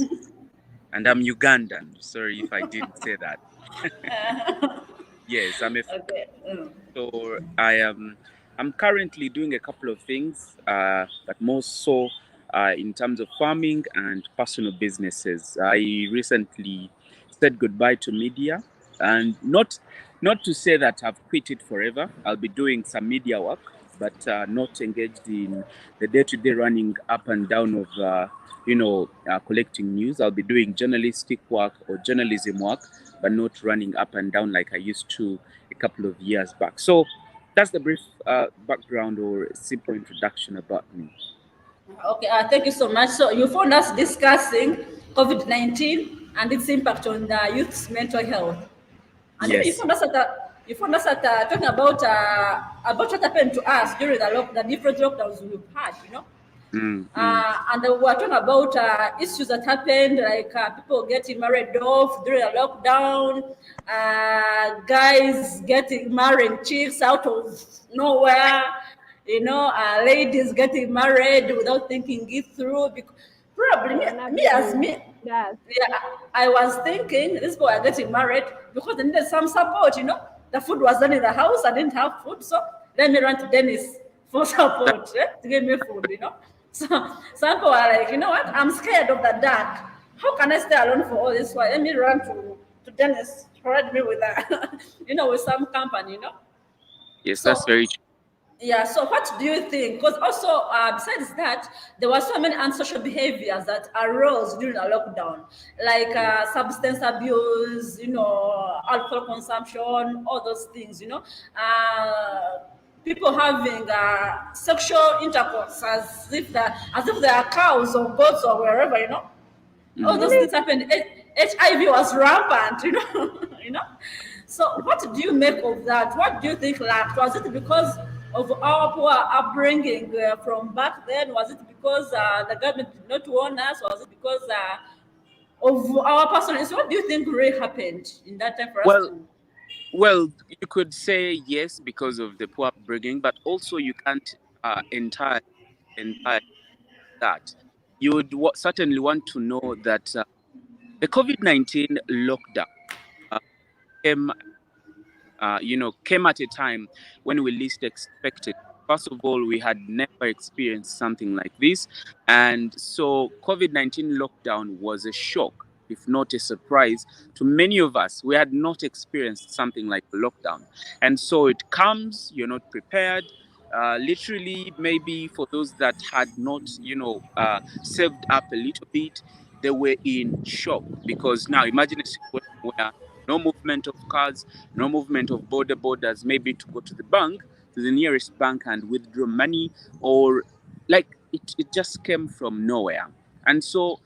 And I'm Ugandan. Sorry if I didn't say that. Yes, I'm a Okay. so I'm currently doing a couple of things, but more so in terms of farming and personal businesses. I recently said goodbye to media, and not to say that I've quit it forever. I'll be doing some media work, but not engaged in the day-to-day running up and down of collecting news. I'll be doing journalistic work or journalism work, but not running up and down like I used to a couple of years back. So that's the brief background or simple introduction about me. Okay, thank you so much. So you found us discussing COVID-19 and its impact on the youth's mental health. And then Yes. you found us talking about what happened to us during the different lockdowns we've had, you know. Mm. And we were talking about issues that happened, like people getting married off during a lockdown, guys getting marrying chicks out of nowhere, you know, ladies getting married without thinking it through. Because probably They were not getting me, that. yeah, I was thinking these people are getting married because they needed some support, you know. The food was done in the house, I didn't have food, so let me run to Dennis for That, support, to give me food, you know. So some people are like, you know what, I'm scared of the dark. How can I stay alone for all this while? Let me run to Dennis to provide me with a, you know, with some company, you know. yes, that's So very true. yeah, so what do you think? Because also, besides that, there were so many unsocial behaviors that arose during the lockdown, like substance abuse, you know, alcohol consumption, all those things, you know. People having sexual intercourse as if they are cows or goats or wherever, you know. All those Really? things happened. HIV was rampant, you know, you know. So, what do you make of that? What do you think lacked? Was it because of our poor upbringing from back then? Was it because the government did not warn us? Was it because of our personal? So, what do you think really happened in that time for us Well, to? well, you could say yes because of the poor upbringing, but also you can't entire that. You would certainly want to know that the COVID-19 lockdown uh, came came at a time when we least expected. First of all, we had never experienced something like this. And so COVID-19 lockdown was a shock, if not a surprise, to many of us. We had not experienced something like a lockdown. And so it comes, you're not prepared. Literally, maybe for those that had not, saved up a little bit, they were in shock because now imagine a situation where no movement of cars, no movement of borders, maybe to go to the bank, to the nearest bank and withdraw money, or like it just came from nowhere. And so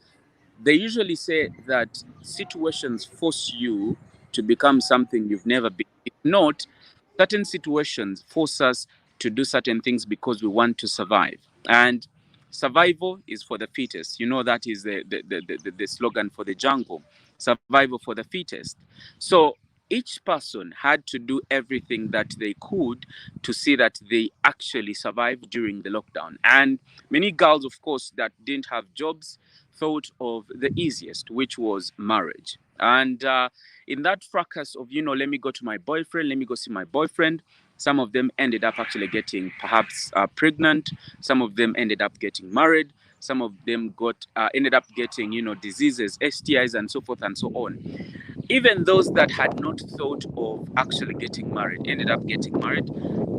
they usually say that situations force you to become something you've never been. If not, certain situations force us to do certain things because we want to survive. And survival is for the fittest. You know, that is the slogan for the jungle, survival for the fittest. So each person had to do everything that they could to see that they actually survived during the lockdown. And many girls, of course, that didn't have jobs thought of the easiest, which was marriage. And in that fracas of, let me go to my boyfriend, let me go see my boyfriend, some of them ended up actually getting perhaps pregnant. Some of them ended up getting married. Some of them ended up getting, diseases, STIs, and so forth and so on. Even those that had not thought of actually getting married ended up getting married.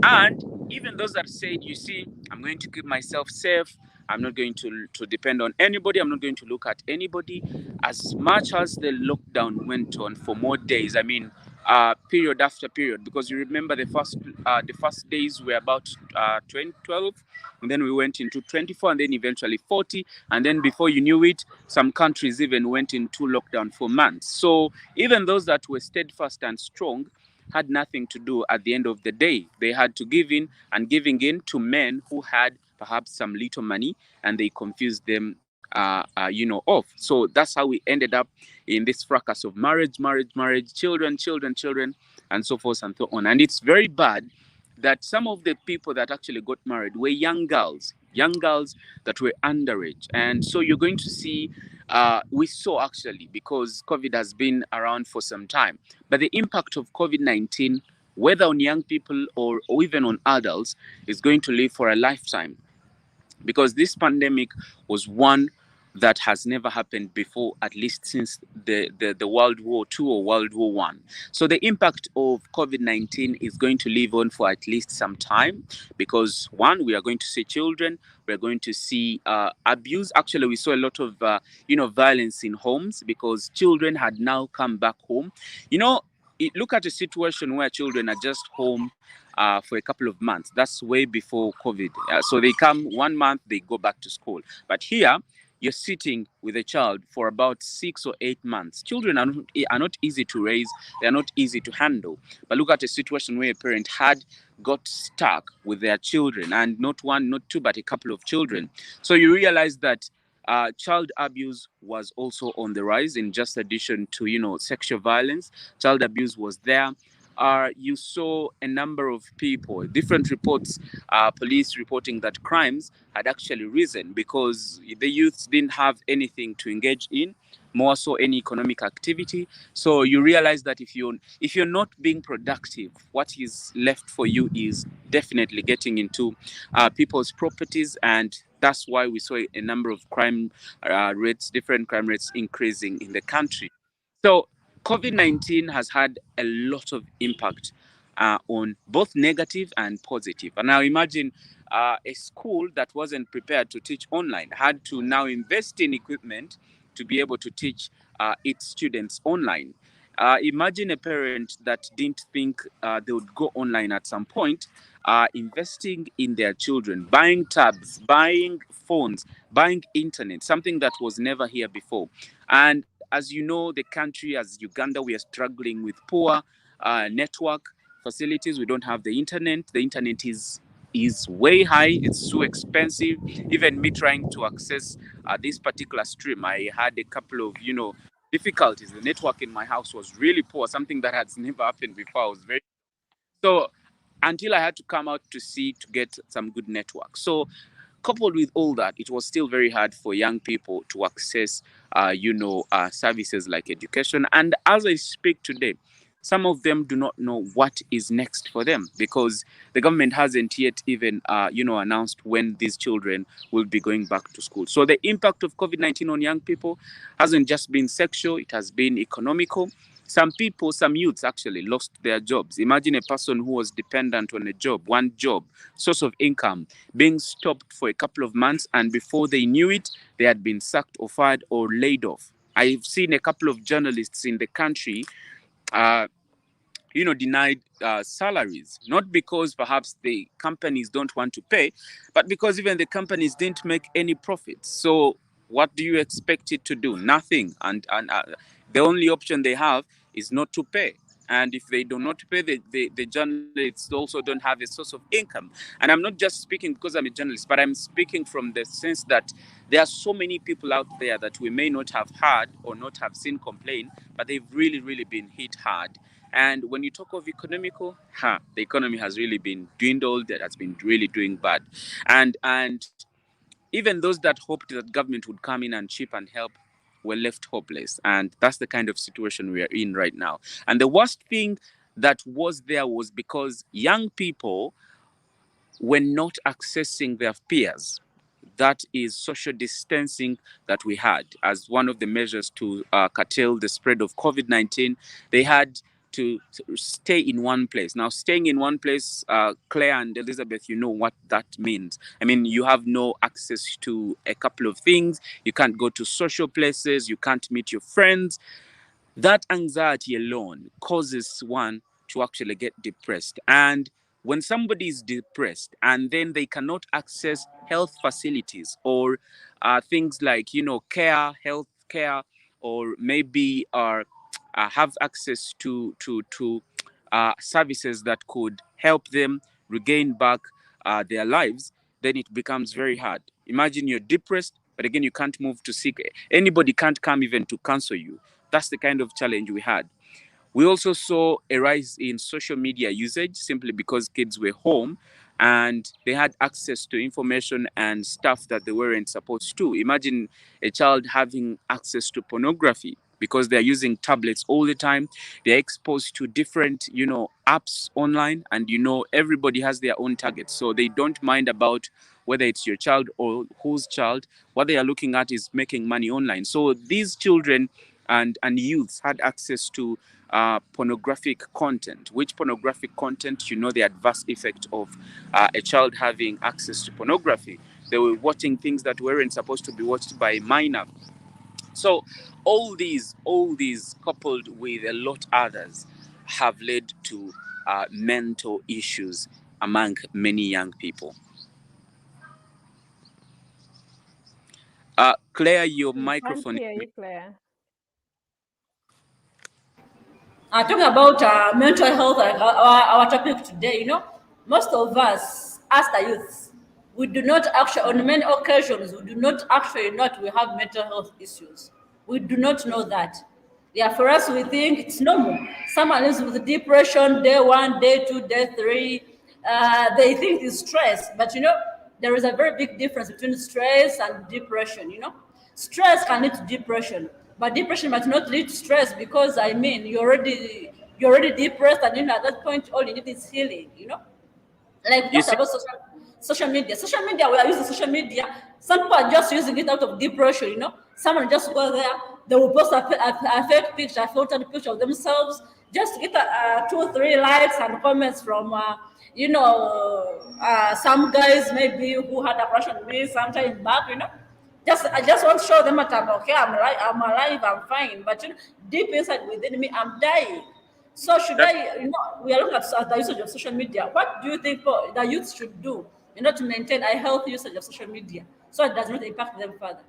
And even those that said, you see, I'm going to keep myself safe, I'm not going to depend on anybody, I'm not going to look at anybody. As much as the lockdown went on for more days, I mean, period after period, because you remember the first days were about 12, and then we went into 24, and then eventually 40, and then before you knew it, some countries even went into lockdown for months. So even those that were steadfast and strong had nothing to do at the end of the day. They had to give in, and giving in to men who had perhaps some little money, and they confused them off. So that's how we ended up in this fracas of marriage, children, and so forth and so on. And it's very bad that some of the people that actually got married were young girls that were underage. And so you're going to see, we saw actually, because COVID has been around for some time, but the impact of COVID-19, whether on young people or even on adults, is going to live for a lifetime, because this pandemic was one that has never happened before, at least since the World War II or World War One. So the impact of COVID-19 is going to live on for at least some time, because one, we are going to see children, we're going to see abuse. Actually, we saw a lot of violence in homes because children had now come back home. Look at a situation where children are just home for a couple of months. That's way before COVID. So they come 1 month, they go back to school. But here, you're sitting with a child for about 6 or 8 months. Children are not easy to raise, they are not easy to handle. But look at a situation where a parent had got stuck with their children, and not one, not two, but a couple of children. So you realize that child abuse was also on the rise. In just addition to, sexual violence, child abuse was there. You saw a number of people, different reports, police reporting that crimes had actually risen because the youths didn't have anything to engage in, more so any economic activity. So you realize that if you're not being productive, what is left for you is definitely getting into people's properties, and that's why we saw a number of crime rates, different crime rates increasing in the country. So COVID-19 has had a lot of impact on both negative and positive. And now imagine a school that wasn't prepared to teach online had to now invest in equipment to be able to teach its students online. Imagine a parent that didn't think they would go online at some point, investing in their children, buying tabs, buying phones, buying internet, something that was never here before. And as you know, the country, as Uganda, we are struggling with poor network facilities. We don't have the internet. The internet is way high. It's so expensive. Even me trying to access this particular stream, I had a couple of difficulties. The network in my house was really poor, something that has never happened before. I was very so until I had to come out to see to get some good network. So coupled with all that, it was still very hard for young people to access, services like education. And as I speak today, some of them do not know what is next for them because the government hasn't yet even, announced when these children will be going back to school. So the impact of COVID-19 on young people hasn't just been sexual; it has been economical. Some people, some youths actually lost their jobs. Imagine a person who was dependent on a job, one job, source of income, being stopped for a couple of months, and before they knew it, they had been sacked or fired or laid off. I've seen a couple of journalists in the country uh, denied salaries, not because perhaps the companies don't want to pay, but because even the companies didn't make any profits. So what do you expect it to do? Nothing. And the only option they have is not to pay. And if they do not pay, the journalists also don't have a source of income. And I'm not just speaking because I'm a journalist, but I'm speaking from the sense that there are so many people out there that we may not have heard or not have seen complain, but they've really, really been hit hard. And when you talk of economical, the economy has really been dwindled. That has been really doing bad. And even those that hoped that government would come in and chip and help were left hopeless. And that's the kind of situation we are in right now. And the worst thing that was there was because young people were not accessing their peers. That is social distancing that we had as one of the measures to curtail the spread of COVID-19. They had to stay in one place. Now, staying in one place, Claire and Elizabeth, you know what that means. I mean, you have no access to a couple of things. You can't go to social places. You can't meet your friends. That anxiety alone causes one to actually get depressed. And when somebody is depressed and then they cannot access health facilities or things like, health care, or maybe have access to services that could help them regain back their lives, then it becomes very hard. Imagine you're depressed, but again, you can't move to seek. Anybody can't come even to counsel you. That's the kind of challenge we had. We also saw a rise in social media usage simply because kids were home and they had access to information and stuff that they weren't supposed to. Imagine a child having access to pornography because they're using tablets all the time. They're exposed to different, apps online, and everybody has their own target. So they don't mind about whether it's your child or whose child. What they are looking at is making money online. So these children and youths had access to pornographic content. Which pornographic content? The adverse effect of a child having access to pornography. They were watching things that weren't supposed to be watched by a minor. So all these coupled with a lot others have led to mental issues among many young people. Claire, your We can't microphone is hear muted. you, Claire. Talking about mental health, like our topic today, most of us, as the youths, we do not actually, on many occasions, we do not actually know we have mental health issues. We do not know that. Yeah, for us, we think it's normal. Someone lives with depression, day one, day two, day three. They think it's stress, but there is a very big difference between stress and depression. Stress can lead to depression, but depression might not lead to stress because you're already depressed, and at that point all you need is healing. Like we You talked see, about social media. Social media, we are using social media. Some people are just using it out of depression. Someone just go there, they will post a fake picture, a filtered picture of themselves, just to get 2 3 likes and comments from some guys maybe who had a crush on me sometime back. I just want to show them that I'm okay, I'm alive, I'm fine. But deep inside within me, I'm dying. So should that I, we are looking at the usage of social media. What do you think the youth should do to maintain a healthy usage of social media so it does not impact them further?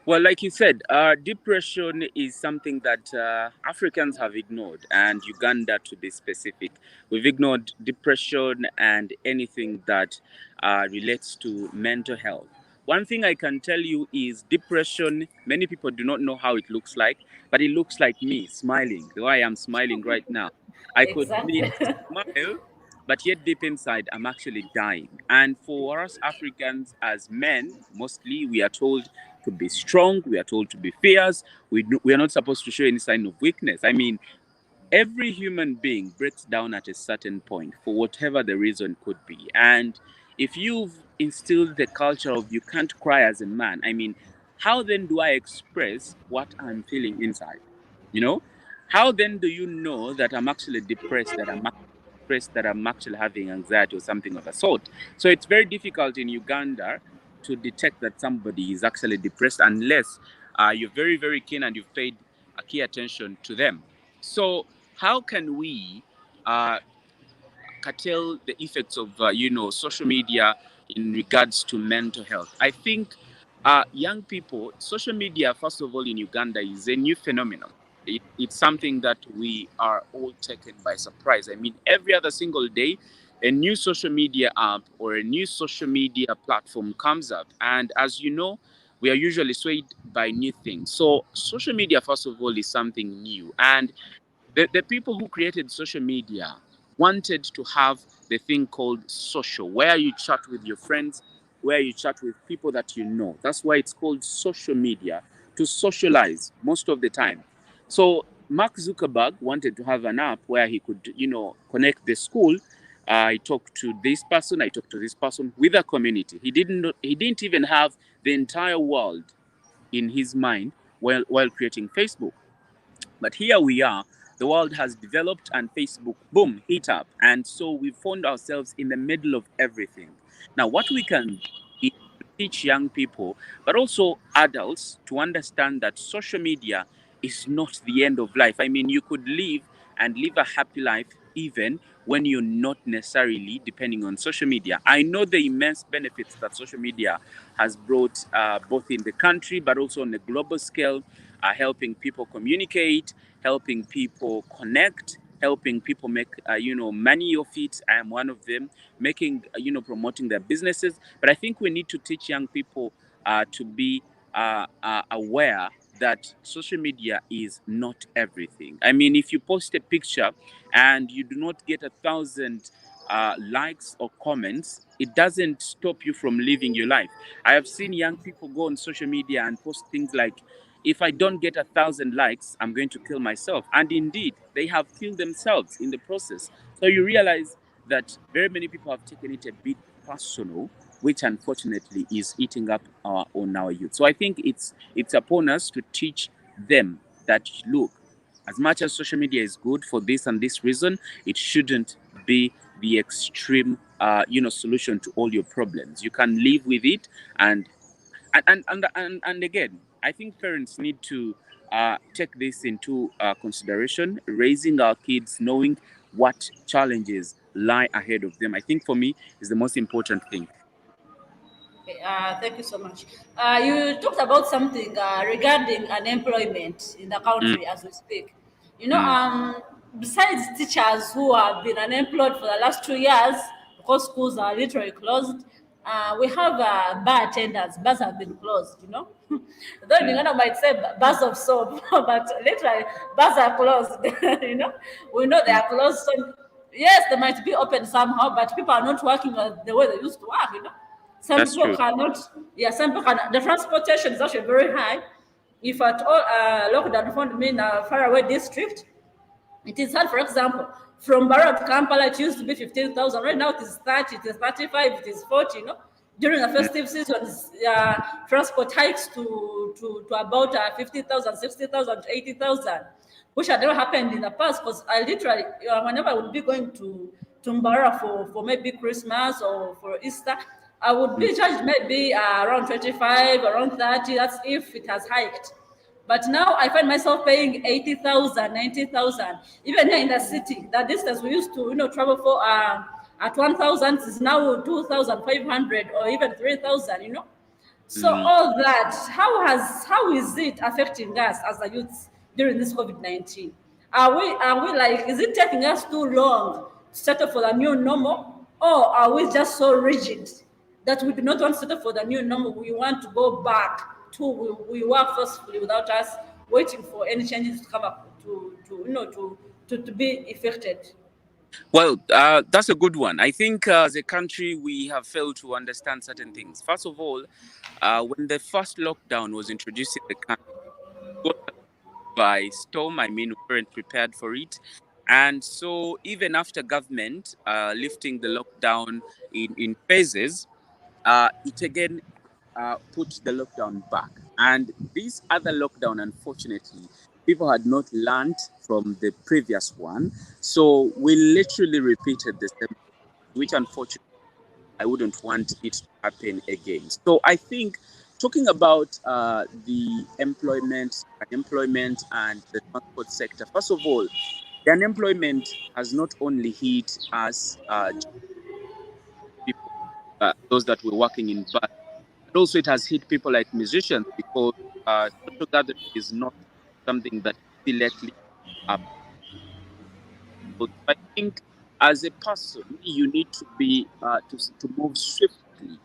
well, like you said, depression is something that Africans have ignored, and Uganda, to be specific, we've ignored depression and anything that relates to mental health. One thing I can tell you is depression. Many people do not know how it looks like, but it looks like me smiling. The way I am smiling right now, I could be Exactly. smile, but yet deep inside I'm actually dying. And for us Africans, as men mostly, we are told to be strong, we are told to be fierce, we are not supposed to show any sign of weakness. I mean, every human being breaks down at a certain point for whatever the reason could be. And if you've instilled the culture of you can't cry as a man, I mean, how then do I express what I'm feeling inside? You know, how then do you know that I'm actually depressed, that I'm stressed, that I'm actually having anxiety or something of the sort? So it's very difficult in Uganda to detect that somebody is actually depressed unless you're very, very keen and you've paid a key attention to them. So how can we uh, curtail the effects of social media in regards to mental health? I think young people, social media, first of all, in Uganda is a new phenomenon. It's something that we are all taken by surprise. I mean, every other single day, a new social media app or a new social media platform comes up, and as you know, we are usually swayed by new things. So social media, first of all, is something new, and the people who created social media wanted to have the thing called social, where you chat with your friends, where you chat with people that you know. That's why it's called social media, to socialize most of the time. So Mark Zuckerberg wanted to have an app where he could, connect the school. I talked to this person, I talked to this person with a community. He didn't even have the entire world in his mind while creating Facebook. But here we are, the world has developed and Facebook, boom, hit up. And so we found ourselves in the middle of everything. Now, what we can do is to teach young people, but also adults, to understand that social media is not the end of life. I mean, you could live and live a happy life even when you're not necessarily depending on social media. I know the immense benefits that social media has brought, both in the country but also on a global scale, helping people communicate, helping people connect, helping people make money of it. I am one of them, making promoting their businesses. But I think we need to teach young people to be aware that social media is not everything. I mean, if you post a picture and you do not get 1,000 likes or comments, it doesn't stop you from living your life. I have seen young people go on social media and post things like, if I don't get 1,000 likes, I'm going to kill myself. And indeed, they have killed themselves in the process. So you realize that very many people have taken it a bit personal, which unfortunately is eating up on our youth. So I think it's upon us to teach them that, look, as much as social media is good for this and this reason, it shouldn't be the extreme solution to all your problems. You can live with it, and and again, I think parents need to take this into consideration, raising our kids, knowing what challenges lie ahead of them. I think for me is the most important thing. Okay, thank you so much. You talked about something regarding unemployment in the Mm, country as we speak. You know, mm, besides teachers who have been unemployed for the last 2 years because schools are literally closed, we have bar attendants. Bars have been closed. You know, though the mm, Uganda might say bars of soap, but literally bars are closed. You know, we know they mm. are closed. So yes, they might be open somehow, but people are not working the way they used to work. You know, some That's people true. cannot, yeah, some people can, the transportation is actually very high. If at all lockdown found me in a faraway district, it is hard. For example, from Barrow to Kampala, it used to be 15,000. Right now, it is 30, it is 35, it is 40. You know, during the Mm, festive season, transport hikes to about 50,000, 60,000, 80,000, which had never happened in the past. Because I literally, whenever I would be going to Mbara for maybe Christmas or for Easter, I would mm, be charged maybe around 25, around 30. That's if it has hiked. But now I find myself paying 80,000, 90,000. Even here in the city, the distance we used to, travel for at 1,000 is now 2,500 or even 3,000, So mm. all that, how is it affecting us as a youth during this COVID-19? Are we like, is it taking us too long to settle for the new normal? Or are we just so rigid that we do not want to settle for the new normal? We want to go back to we work forcefully without us waiting for any changes to come up to be effected. Well, that's a good one. I think as a country, we have failed to understand certain things. First of all, when the first lockdown was introduced in the country, it got us by storm. I mean, we weren't prepared for it. And so, even after government lifting the lockdown in phases, it again put the lockdown back. And this other lockdown, unfortunately, people had not learned from the previous one. So we literally repeated the same, which unfortunately I wouldn't want it to happen again. So I think talking about the unemployment, and the transport sector, first of all, the unemployment has not only hit us, people, those that were working in bars, but also it has hit people like musicians because social gathering is not something that is easily uh, possible. So I think as a person, you need to be to move swiftly.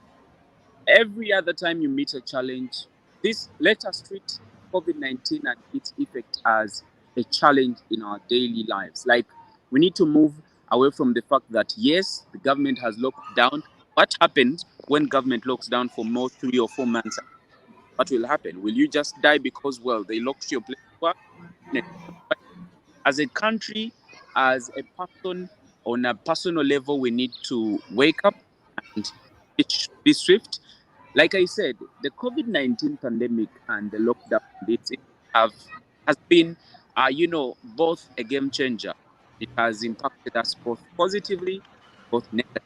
Every other time you meet a challenge, this let us treat COVID-19 and its effect as a challenge in our daily lives. Like we need to move away from the fact that yes, the government has locked down. What happens when government locks down for more 3 or 4 months? What will happen? Will you just die because well they locked your place of work? As a country, as a person, on a personal level, we need to wake up and be swift. Like I said, the COVID-19 pandemic and the lockdown have has been, both a game changer. It has impacted us both positively, both negatively.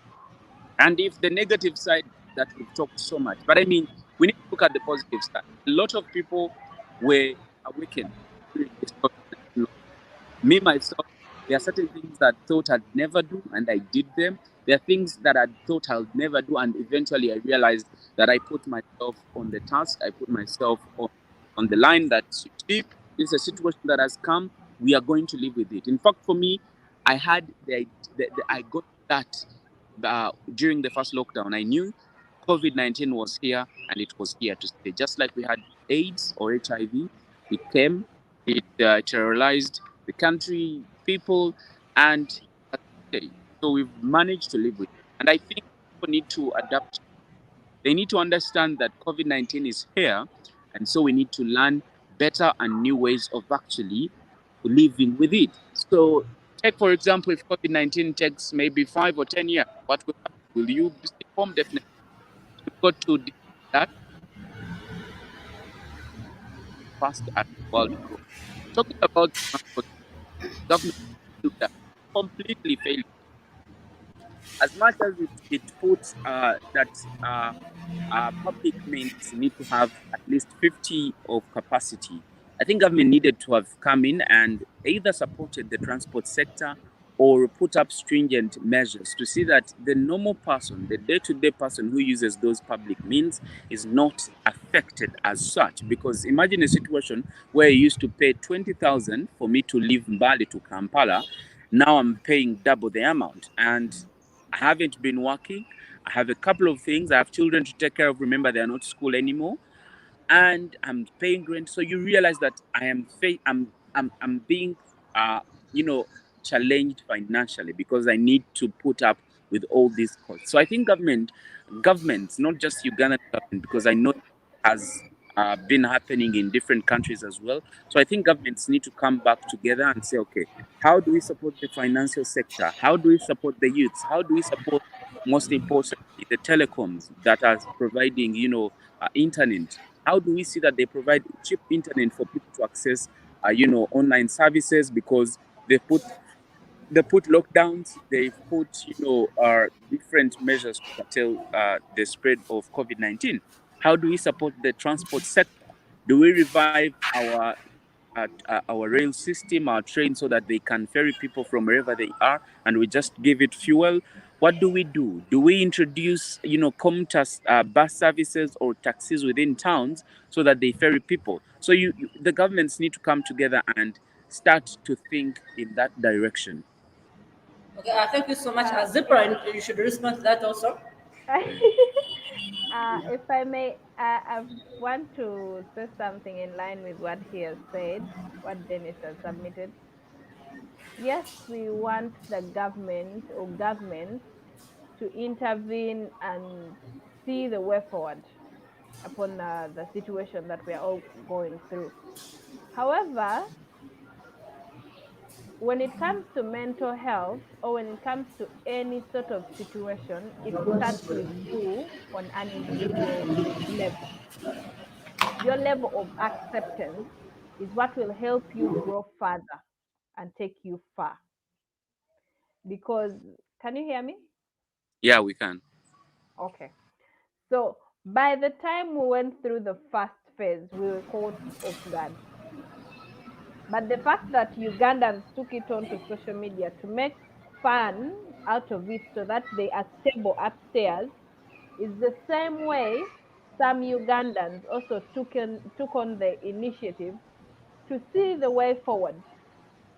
And if the negative side that we've talked so much, but I mean, we need to look at the positive side. A lot of people were awakened during this COVID-19. Me myself, there are certain things that I thought I'd never do, and I did them. There are things that I thought I'll never do, and eventually I realized that I put myself on the task. I put myself on the line. That if it's a situation that has come, we are going to live with it. In fact, for me, I had I got that during the first lockdown. I knew COVID-19 was here and it was here to stay. Just like we had AIDS or HIV, it came, it terrorized the country, people, and okay, so we've managed to live with it. And I think people need to adapt. They need to understand that COVID-19 is here, and so we need to learn better and new ways of actually living with it. So, take for example, if COVID-19 takes maybe 5 or 10 years, what will happen? Will you stay home? Definitely. You've got to deal with that fast as the world grows. Talking about transport, government failed us, completely failed. As much as it puts that public means need to have at least 50 of capacity, I think government needed to have come in and either supported the transport sector or put up stringent measures to see that the normal person, the day-to-day person who uses those public means, is not affected as such. Because imagine a situation where I used to pay 20,000 for me to leave Mbali to Kampala. Now I'm paying double the amount, and I haven't been working. I have a couple of things. I have children to take care of. Remember, they are not school anymore, and I'm paying rent. So you realize that I'm being uh you know challenged financially because I need to put up with all these costs. So I think governments, not just Ugandan government, because I know it has been happening in different countries as well. So I think governments need to come back together and say, okay, how do we support the financial sector? How do we support the youths? How do we support, most importantly, the telecoms that are providing, internet? How do we see that they provide cheap internet for people to access, online services? Because they put they put lockdowns, they've put, different measures to curtail the spread of COVID-19. How do we support the transport sector? Do we revive our rail system, our train, so that they can ferry people from wherever they are, and we just give it fuel? What do we do? Do we introduce, Comtas bus services or taxis within towns so that they ferry people? So the governments need to come together and start to think in that direction. Okay, thank you so much. If Zipra, you should respond to that also. if I may, I want to say something in line with what he has said, what Dennis has submitted. Yes, we want the government or governments to intervene and see the way forward upon the situation that we are all going through. However, when it comes to mental health or when it comes to any sort of situation, it starts with you on an individual level. Your level of acceptance is what will help you grow further and take you far. Because, can you hear me? Yeah, we can. Okay. So, by the time we went through the first phase, we were caught off guard. But the fact that Ugandans took it onto social media to make fun out of it so that they are stable upstairs is the same way some Ugandans also took on the initiative to see the way forward.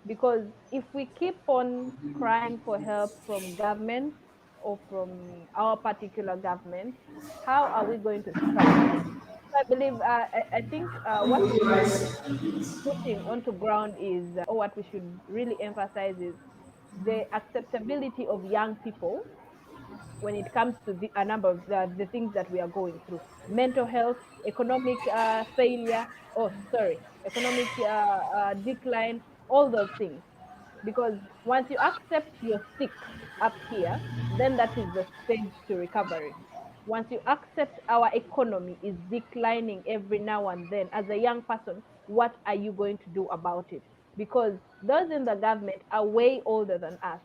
Because if we keep on crying for help from governments or from our particular government, how are we going to strive? I believe, I think what we should be putting onto ground is, or what we should really emphasize is the acceptability of young people when it comes to a number of the things that we are going through: mental health, economic failure, oh, sorry, economic decline, all those things. Because once you accept you're sick up here, then that is the stage to recovery. Once you accept our economy is declining every now and then, as a young person, what are you going to do about it? Because those in the government are way older than us.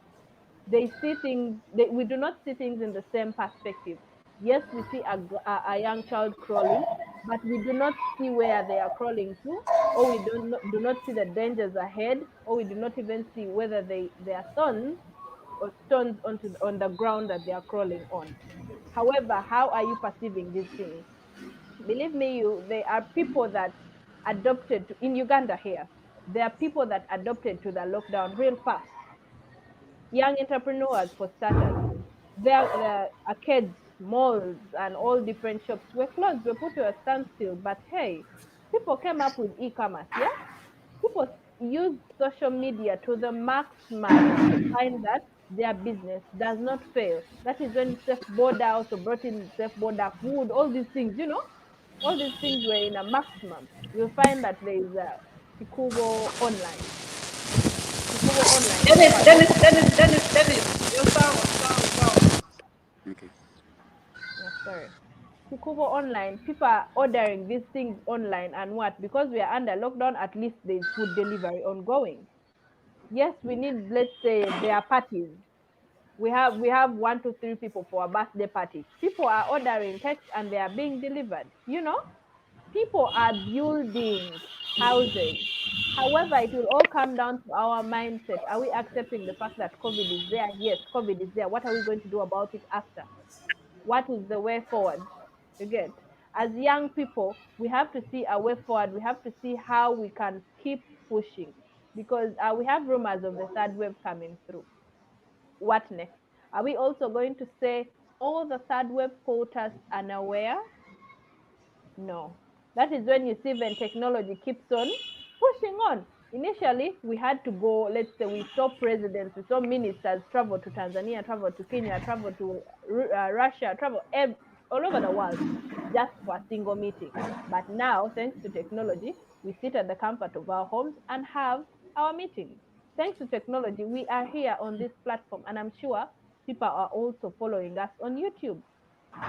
They see things, we do not see things in the same perspective. Yes, we see a young child crawling, but we do not see where they are crawling to, or we do not see the dangers ahead, or we do not even see whether they are thorns or stones on the ground that they are crawling on. However, how are you perceiving these things? Believe me, there are people that adopted in Uganda here. There are people that adopted to the lockdown real fast. Young entrepreneurs, for starters. There arcades, malls, and all different shops were closed, were put to a standstill. But hey, people came up with e-commerce. Yeah, people used social media to the maximum to find that their business does not fail. That is when safe border also brought in safe border food, all these things. All these things were in a maximum. You'll find that there is a Kikubo online. Kikubo online. People are Dennis, your sound. Okay. Yeah, sorry. Kikubo online, people are ordering these things online, and what? Because we are under lockdown, at least there's food delivery ongoing. Yes, we need, let's say, there are parties. We have 1 to 3 people for a birthday party. People are ordering cakes and they are being delivered. People are building. houses. However, it will all come down to our mindset. Are we accepting the fact that COVID is there? Yes, COVID is there. What are we going to do about it after? What is the way forward? You get? As young people, we have to see a way forward. We have to see how we can keep pushing because we have rumors of the third wave coming through. What next? Are we also going to say all the third wave caught us unaware? No. That is when you see when technology keeps on pushing on. Initially, we had to go, let's say, we saw presidents, we saw ministers travel to Tanzania, travel to Kenya, travel to Russia, travel all over the world just for a single meeting. But now, thanks to technology, we sit at the comfort of our homes and have our meetings. Thanks to technology, we are here on this platform, and I'm sure people are also following us on YouTube.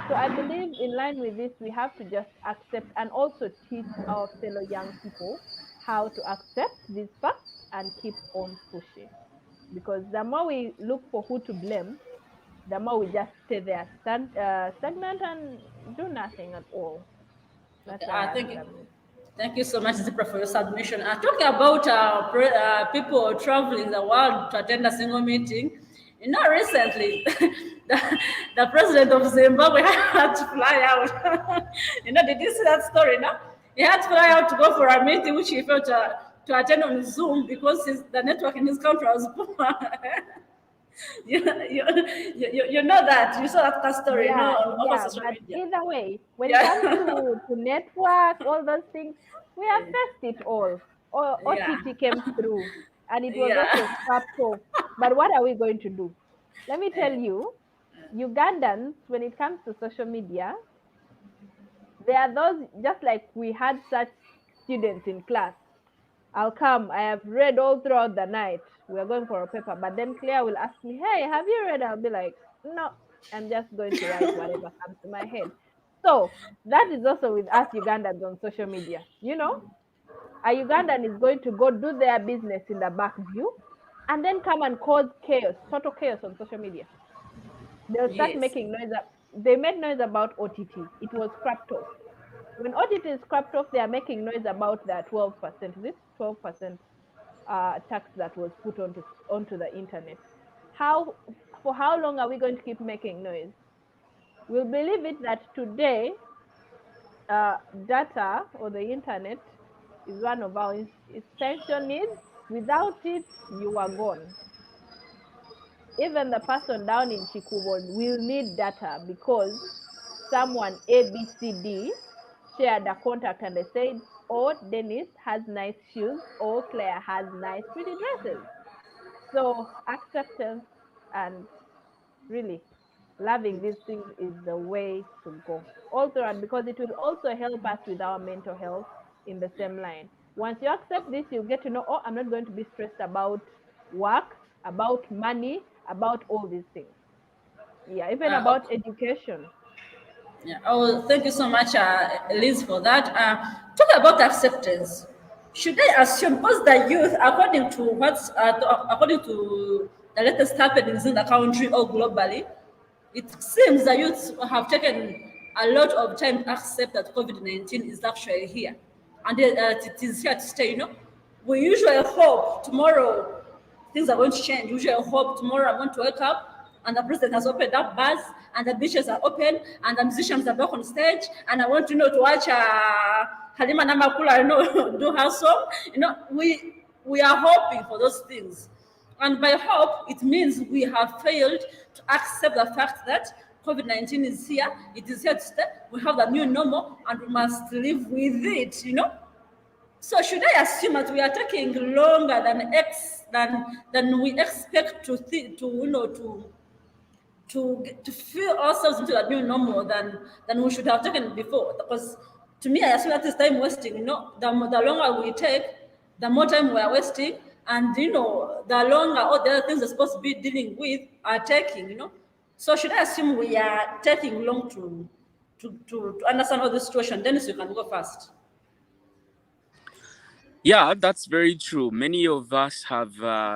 So I believe in line with this, we have to just accept and also teach our fellow young people how to accept these facts and keep on pushing. Because the more we look for who to blame, the more we just stay there stagnant and do nothing at all. Okay, That's why I thank you. answer me. Thank you so much, Zipra, for your submission. Talking about people traveling the world to attend a single meeting, recently, the president of Zimbabwe had to fly out. Did you see that story? No, he had to fly out to go for a meeting which he felt to attend on Zoom because the network in his country was poor. you, you know that you saw that story, Yeah, over yeah. social But media. either way, when it comes Yeah, to network, all those things, we have faced it all. yeah, OTT came through and it was also yeah. scrapped off. But what are we going to do? Let me tell you, Ugandans, when it comes to social media, there are those, just like we had such students in class. I'll come. I have read all throughout the night. We are going for a paper. But then Claire will ask me, hey, have you read? I'll be like, no, I'm just going to write whatever comes to my head. So that is also with us Ugandans on social media. A Ugandan is going to go do their business in the back view and then come and cause chaos, total chaos on social media. They'll start Yes. making noise. They made noise about OTT. It was scrapped off. When OTT is scrapped off, they are making noise about the 12%. Is it 12% tax that was put onto the internet? How for how long are we going to keep making noise? We'll believe it that today, data or the internet is one of our essential needs. Without it, you are gone. Even the person down in Chikubo will need data because someone ABCD shared a contact and they said, oh, Dennis has nice shoes, or Claire has nice pretty dresses. So acceptance and really loving these things is the way to go. Also, and because it will also help us with our mental health in the same line. Once you accept this, you get to know, oh, I'm not going to be stressed about work, about money, about all these things. Yeah, even about Okay. education. Yeah. Oh, thank you so much, Liz, for that. Talk about acceptance. Should I assume, because the youth, according to the latest happenings in the country or globally, it seems the youth have taken a lot of time to accept that COVID-19 is actually here, and it is here to stay. We usually hope tomorrow things are going to change. Usually, I hope tomorrow I'm going to wake up and the president has opened up bars and the beaches are open and the musicians are back on stage and I want to watch Halima Namakula, do her song. We are hoping for those things. And by hope, it means we have failed to accept the fact that COVID-19 is here. It is here to stay. We have the new normal and we must live with it. So should I assume that we are taking longer than we expect to feel ourselves into a new normal than we should have taken before? Because to me, I assume that is time wasting. The longer we take, the more time we are wasting, and the longer all the other things we're supposed to be dealing with are taking. So should I assume we are taking long to understand all this situation? Dennis, you can go first. Yeah, that's very true. Many of us have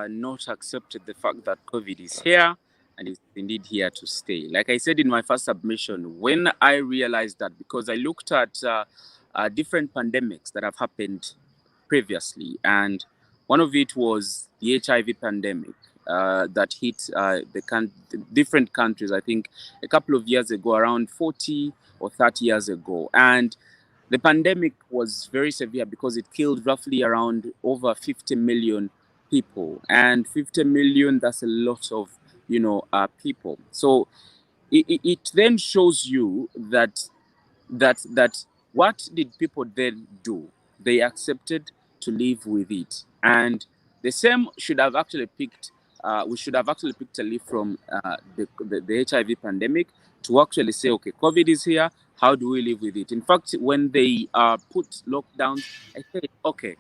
not accepted the fact that COVID is here and is indeed here to stay. Like I said in my first submission, when I realized that, because I looked at different pandemics that have happened previously, and one of it was the HIV pandemic that hit the different countries. I think a couple of years ago, around 40 or 30 years ago, and the pandemic was very severe because it killed roughly around over 50 million people, and 50 million, that's a lot of people. So it then shows you that what did people then do? They accepted to live with it, and the same should have actually picked. We should have actually picked a leaf from the HIV pandemic to actually say, okay, COVID is here. How do we live with it? In fact, when they put lockdowns, I said, okay,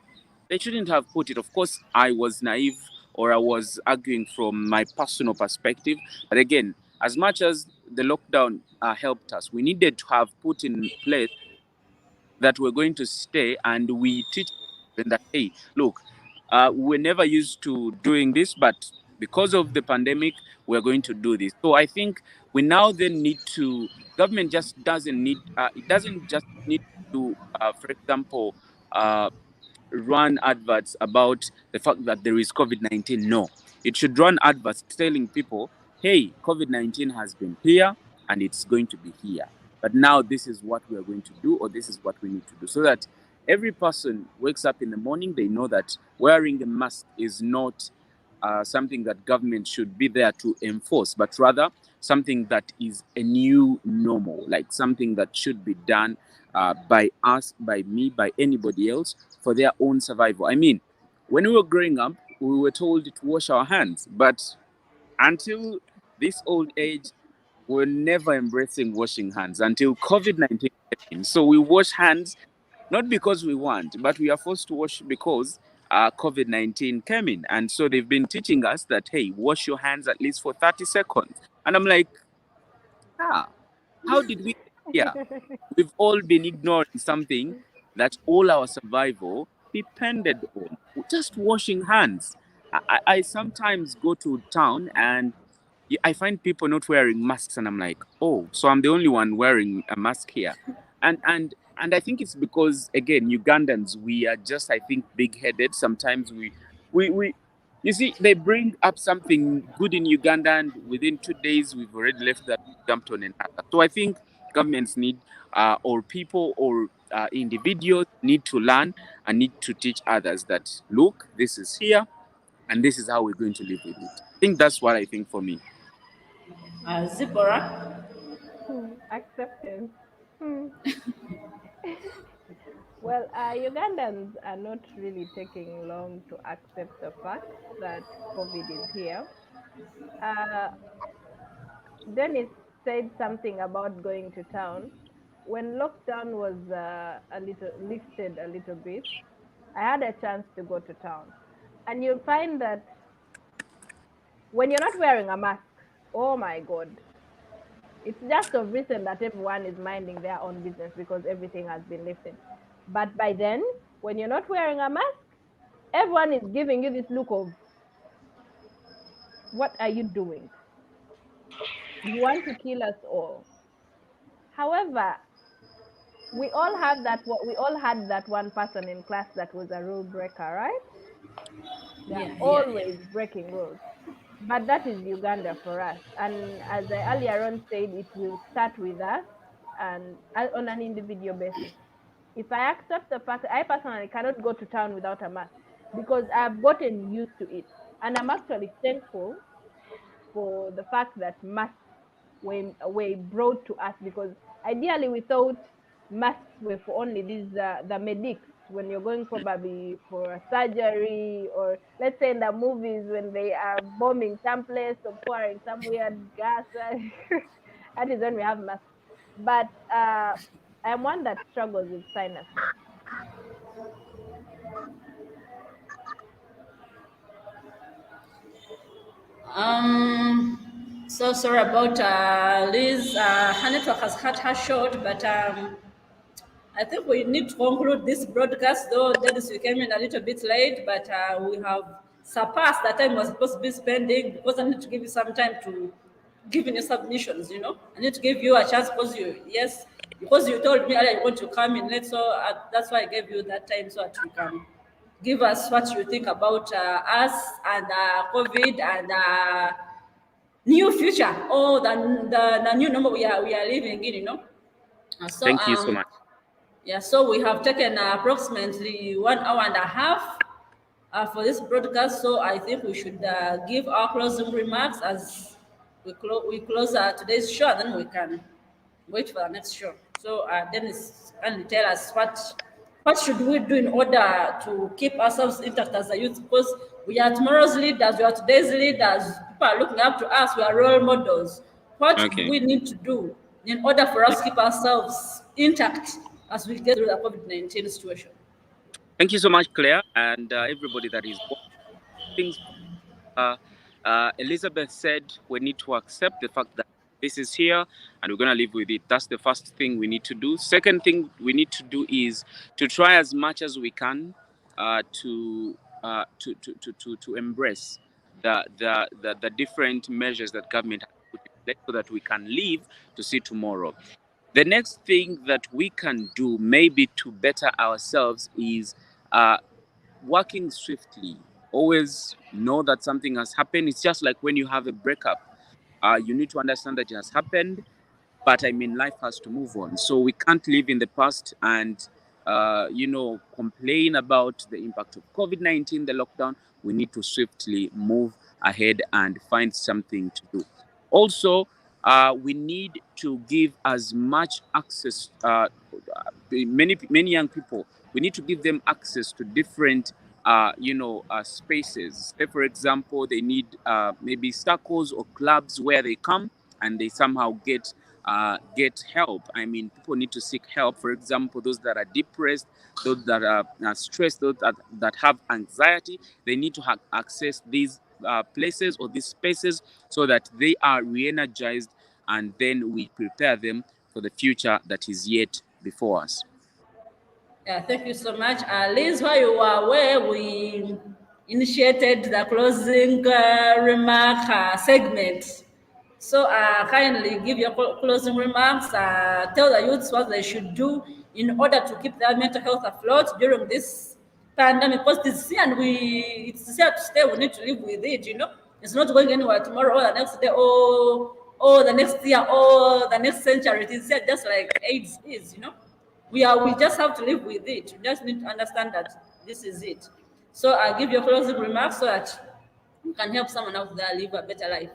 they shouldn't have put it. Of course, I was naive, or I was arguing from my personal perspective. But again, as much as the lockdown helped us, we needed to have put in place that we're going to stay, and we teach them that, hey, look, we're never used to doing this, but because of the pandemic, we're going to do this. So I think we now then need to, government just doesn't need, it doesn't just need to, for example, run adverts about the fact that there is COVID-19. No, it should run adverts telling people, hey, COVID-19 has been here and it's going to be here. But now this is what we are going to do, or this is what we need to do, so that every person wakes up in the morning, they know that wearing a mask is not something that government should be there to enforce, but rather something that is a new normal, like something that should be done by us, by me, by anybody else for their own survival. I mean, when we were growing up, we were told to wash our hands, but until this old age, we're never embracing washing hands until COVID-19 came in. So we wash hands not because we want, but we are forced to wash because COVID-19 came in. And so they've been teaching us that, hey, wash your hands at least for 30 seconds. And I'm like, how did we get here? We've all been ignoring something that all our survival depended on. Just washing hands. I sometimes go to town and I find people not wearing masks, and I'm like, oh, so I'm the only one wearing a mask here. And I think it's because, again, Ugandans, we are just, I think, big-headed. Sometimes we you see, they bring up something good in Uganda, and within 2 days, we've already left that, jumped on another. So I think governments need, or people, or individuals need to learn and need to teach others that, look, this is here, and this is how we're going to live with it. I think that's what I think for me. Zipporah? Acceptance. Hmm. Well, Ugandans are not really taking long to accept the fact that COVID is here. Uh, Dennis said something about going to town. When lockdown was a little lifted a little bit, I had a chance to go to town, and you'll find that when you're not wearing a mask, oh my God, it's just of recent that everyone is minding their own business because everything has been lifted. But by then, when you're not wearing a mask, everyone is giving you this look of, what are you doing? You want to kill us all. However, we all had that one person in class that was a rule breaker, right? They're Yeah. always breaking rules. But that is Uganda for us. And as I earlier on said, it will start with us and on an individual basis. If I accept the fact, I personally cannot go to town without a mask because I've gotten used to it. And I'm actually thankful for the fact that masks were brought to us, because ideally we thought masks were for only these the medics when you're going probably for a surgery, or let's say in the movies when they are bombing some place or pouring some weird gas. That is when we have masks. But I'm one that struggles with sinuses. So sorry about Liz. Her network has cut her short, but I think we need to conclude this broadcast, though Dennis, we came in a little bit late, but we have surpassed the time we're supposed to be spending, because I need to give you some time to give in your submissions, you know. I need to give you a chance because because you told me earlier you want to come in late, so that's why I gave you that time so that you can give us what you think about us and COVID and new future, or the new number we are living in, So Thank you so much. yeah, so we have taken approximately 1 hour and a half for this broadcast. So I think we should give our closing remarks as we close today's show, and then we can wait for the next show. So Dennis, can you tell us what should we do in order to keep ourselves intact as a youth? Because we are tomorrow's leaders, we are today's leaders. People are looking up to us. We are role models. What do Okay. we need to do in order for us to keep ourselves intact as we get through the COVID-19 situation? Thank you so much, Claire, and everybody that is watching. Things uh, Elizabeth said we need to accept the fact that this is here and we're going to live with it. That's the first thing we need to do. Second thing we need to do is to try as much as we can to embrace the different measures that government has put in place so that we can live to see tomorrow. The next thing that we can do, maybe to better ourselves, is working swiftly. Always know that something has happened. It's just like when you have a breakup. You need to understand that it has happened, but I mean, life has to move on. So we can't live in the past and, complain about the impact of COVID-19, the lockdown. We need to swiftly move ahead and find something to do. Also, we need to give as much access. Many young people, we need to give them access to different spaces. Say, for example, they need maybe circles or clubs where they come and they somehow get help. I mean, people need to seek help. For example, those that are depressed, those that are stressed, those that have anxiety, they need to have access these places or these spaces so that they are re-energized, and then we prepare them for the future that is yet before us. Yeah, thank you so much. Liz, while you were away, we initiated the closing remark segment. So kindly give your closing remarks, tell the youths what they should do in order to keep their mental health afloat during this pandemic. Because it's here to stay. We need to live with it, It's not going anywhere tomorrow or the next day or the next year or the next century. It is here just like AIDS is. We just have to live with it. We just need to understand that this is it. So I'll give you closing remarks so that you can help someone out there live a better life.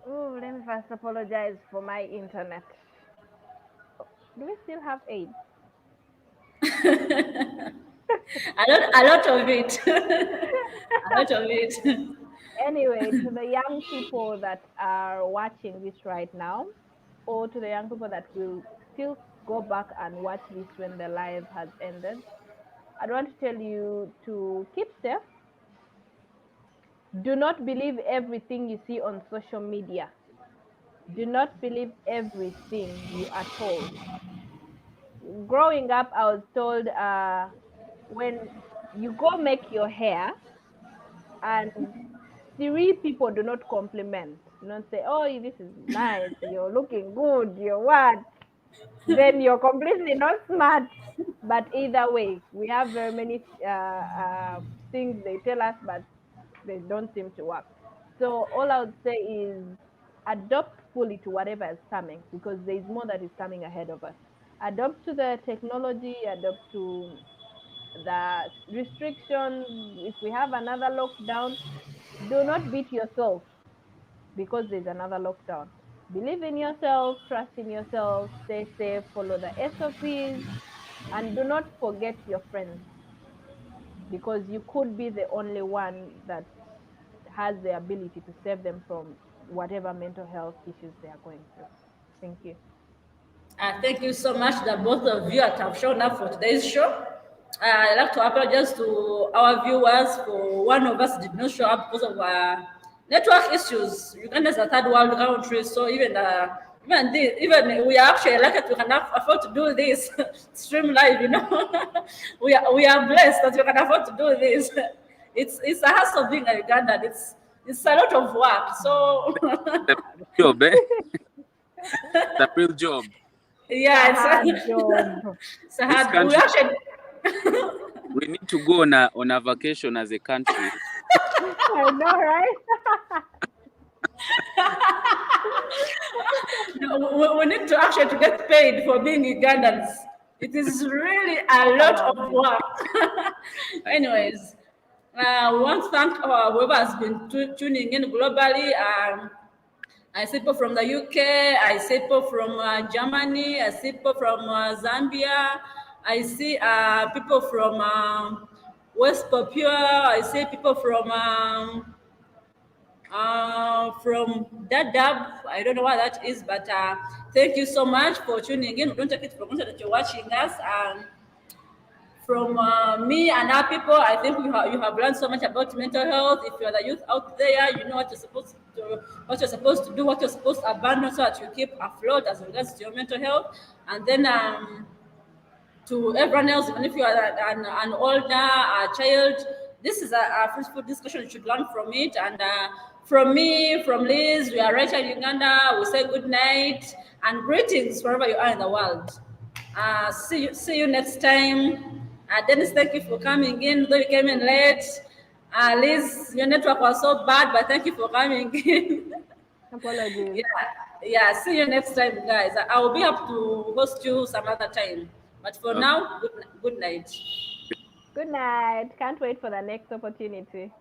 Oh, let me first apologize for my internet. Do we still have AIDS? A lot of it. A lot of it. Anyway, to the young people that are watching this right now, or to the young people that will still go back and watch this when the live has ended, I want to tell you to keep safe. Do not believe everything you see on social media. Do not believe everything you are told. Growing up, I was told when you go make your hair and three people do not compliment, do not say, oh, this is nice, you're looking good, you're what, then you're completely not smart. But either way, we have very many things they tell us, but they don't seem to work. So all I would say is adopt fully to whatever is coming, because there is more that is coming ahead of us. Adopt to the technology, adopt to the restrictions. If we have another lockdown, do not beat yourself because there's another lockdown. Believe in yourself, trust in yourself, stay safe, follow the SOPs, and do not forget your friends, because you could be the only one that has the ability to save them from whatever mental health issues they are going through. Thank you. Thank you so much, the both of you that have shown up for today's show. I'd like to apologize to our viewers for one of us did not show up because of network issues. Uganda is a third world country, so even we are actually lucky that we can afford to do this stream live. We are blessed that we can afford to do this. It's a hassle being a Ugandan. It's a lot of work. So The job, eh? The real job. yeah, It's a hard job. it's a This hard. We country, actually We need to go on a vacation as a country. I know, right? No, we need to actually to get paid for being Ugandans. It is really a Talk lot about of it. work. I know. Anyways, we want to thank whoever has been tuning in globally. I see people from the UK, I see people from Germany, I see people from Zambia, I see people from West Papua, I see people from Dadab. I don't know what that is, but thank you so much for tuning in. Don't take it for granted that you're watching us. From me and our people, I think you have learned so much about mental health. If you're the youth out there, you know what you're supposed to do, what you're supposed to abandon, so that you keep afloat as regards to your mental health. And then to everyone else, even if you are an older child, this is a fruitful discussion. You should learn from it. And from me, from Liz, we are right here in Uganda. We say good night and greetings wherever you are in the world. See you next time. Dennis, thank you for coming in, though you came in late. Liz, your network was so bad, but thank you for coming in. Apologies. Yeah, yeah. See you next time, guys. I will be up to host you some other time. But for Okay. now, good night. Good night. Can't wait for the next opportunity.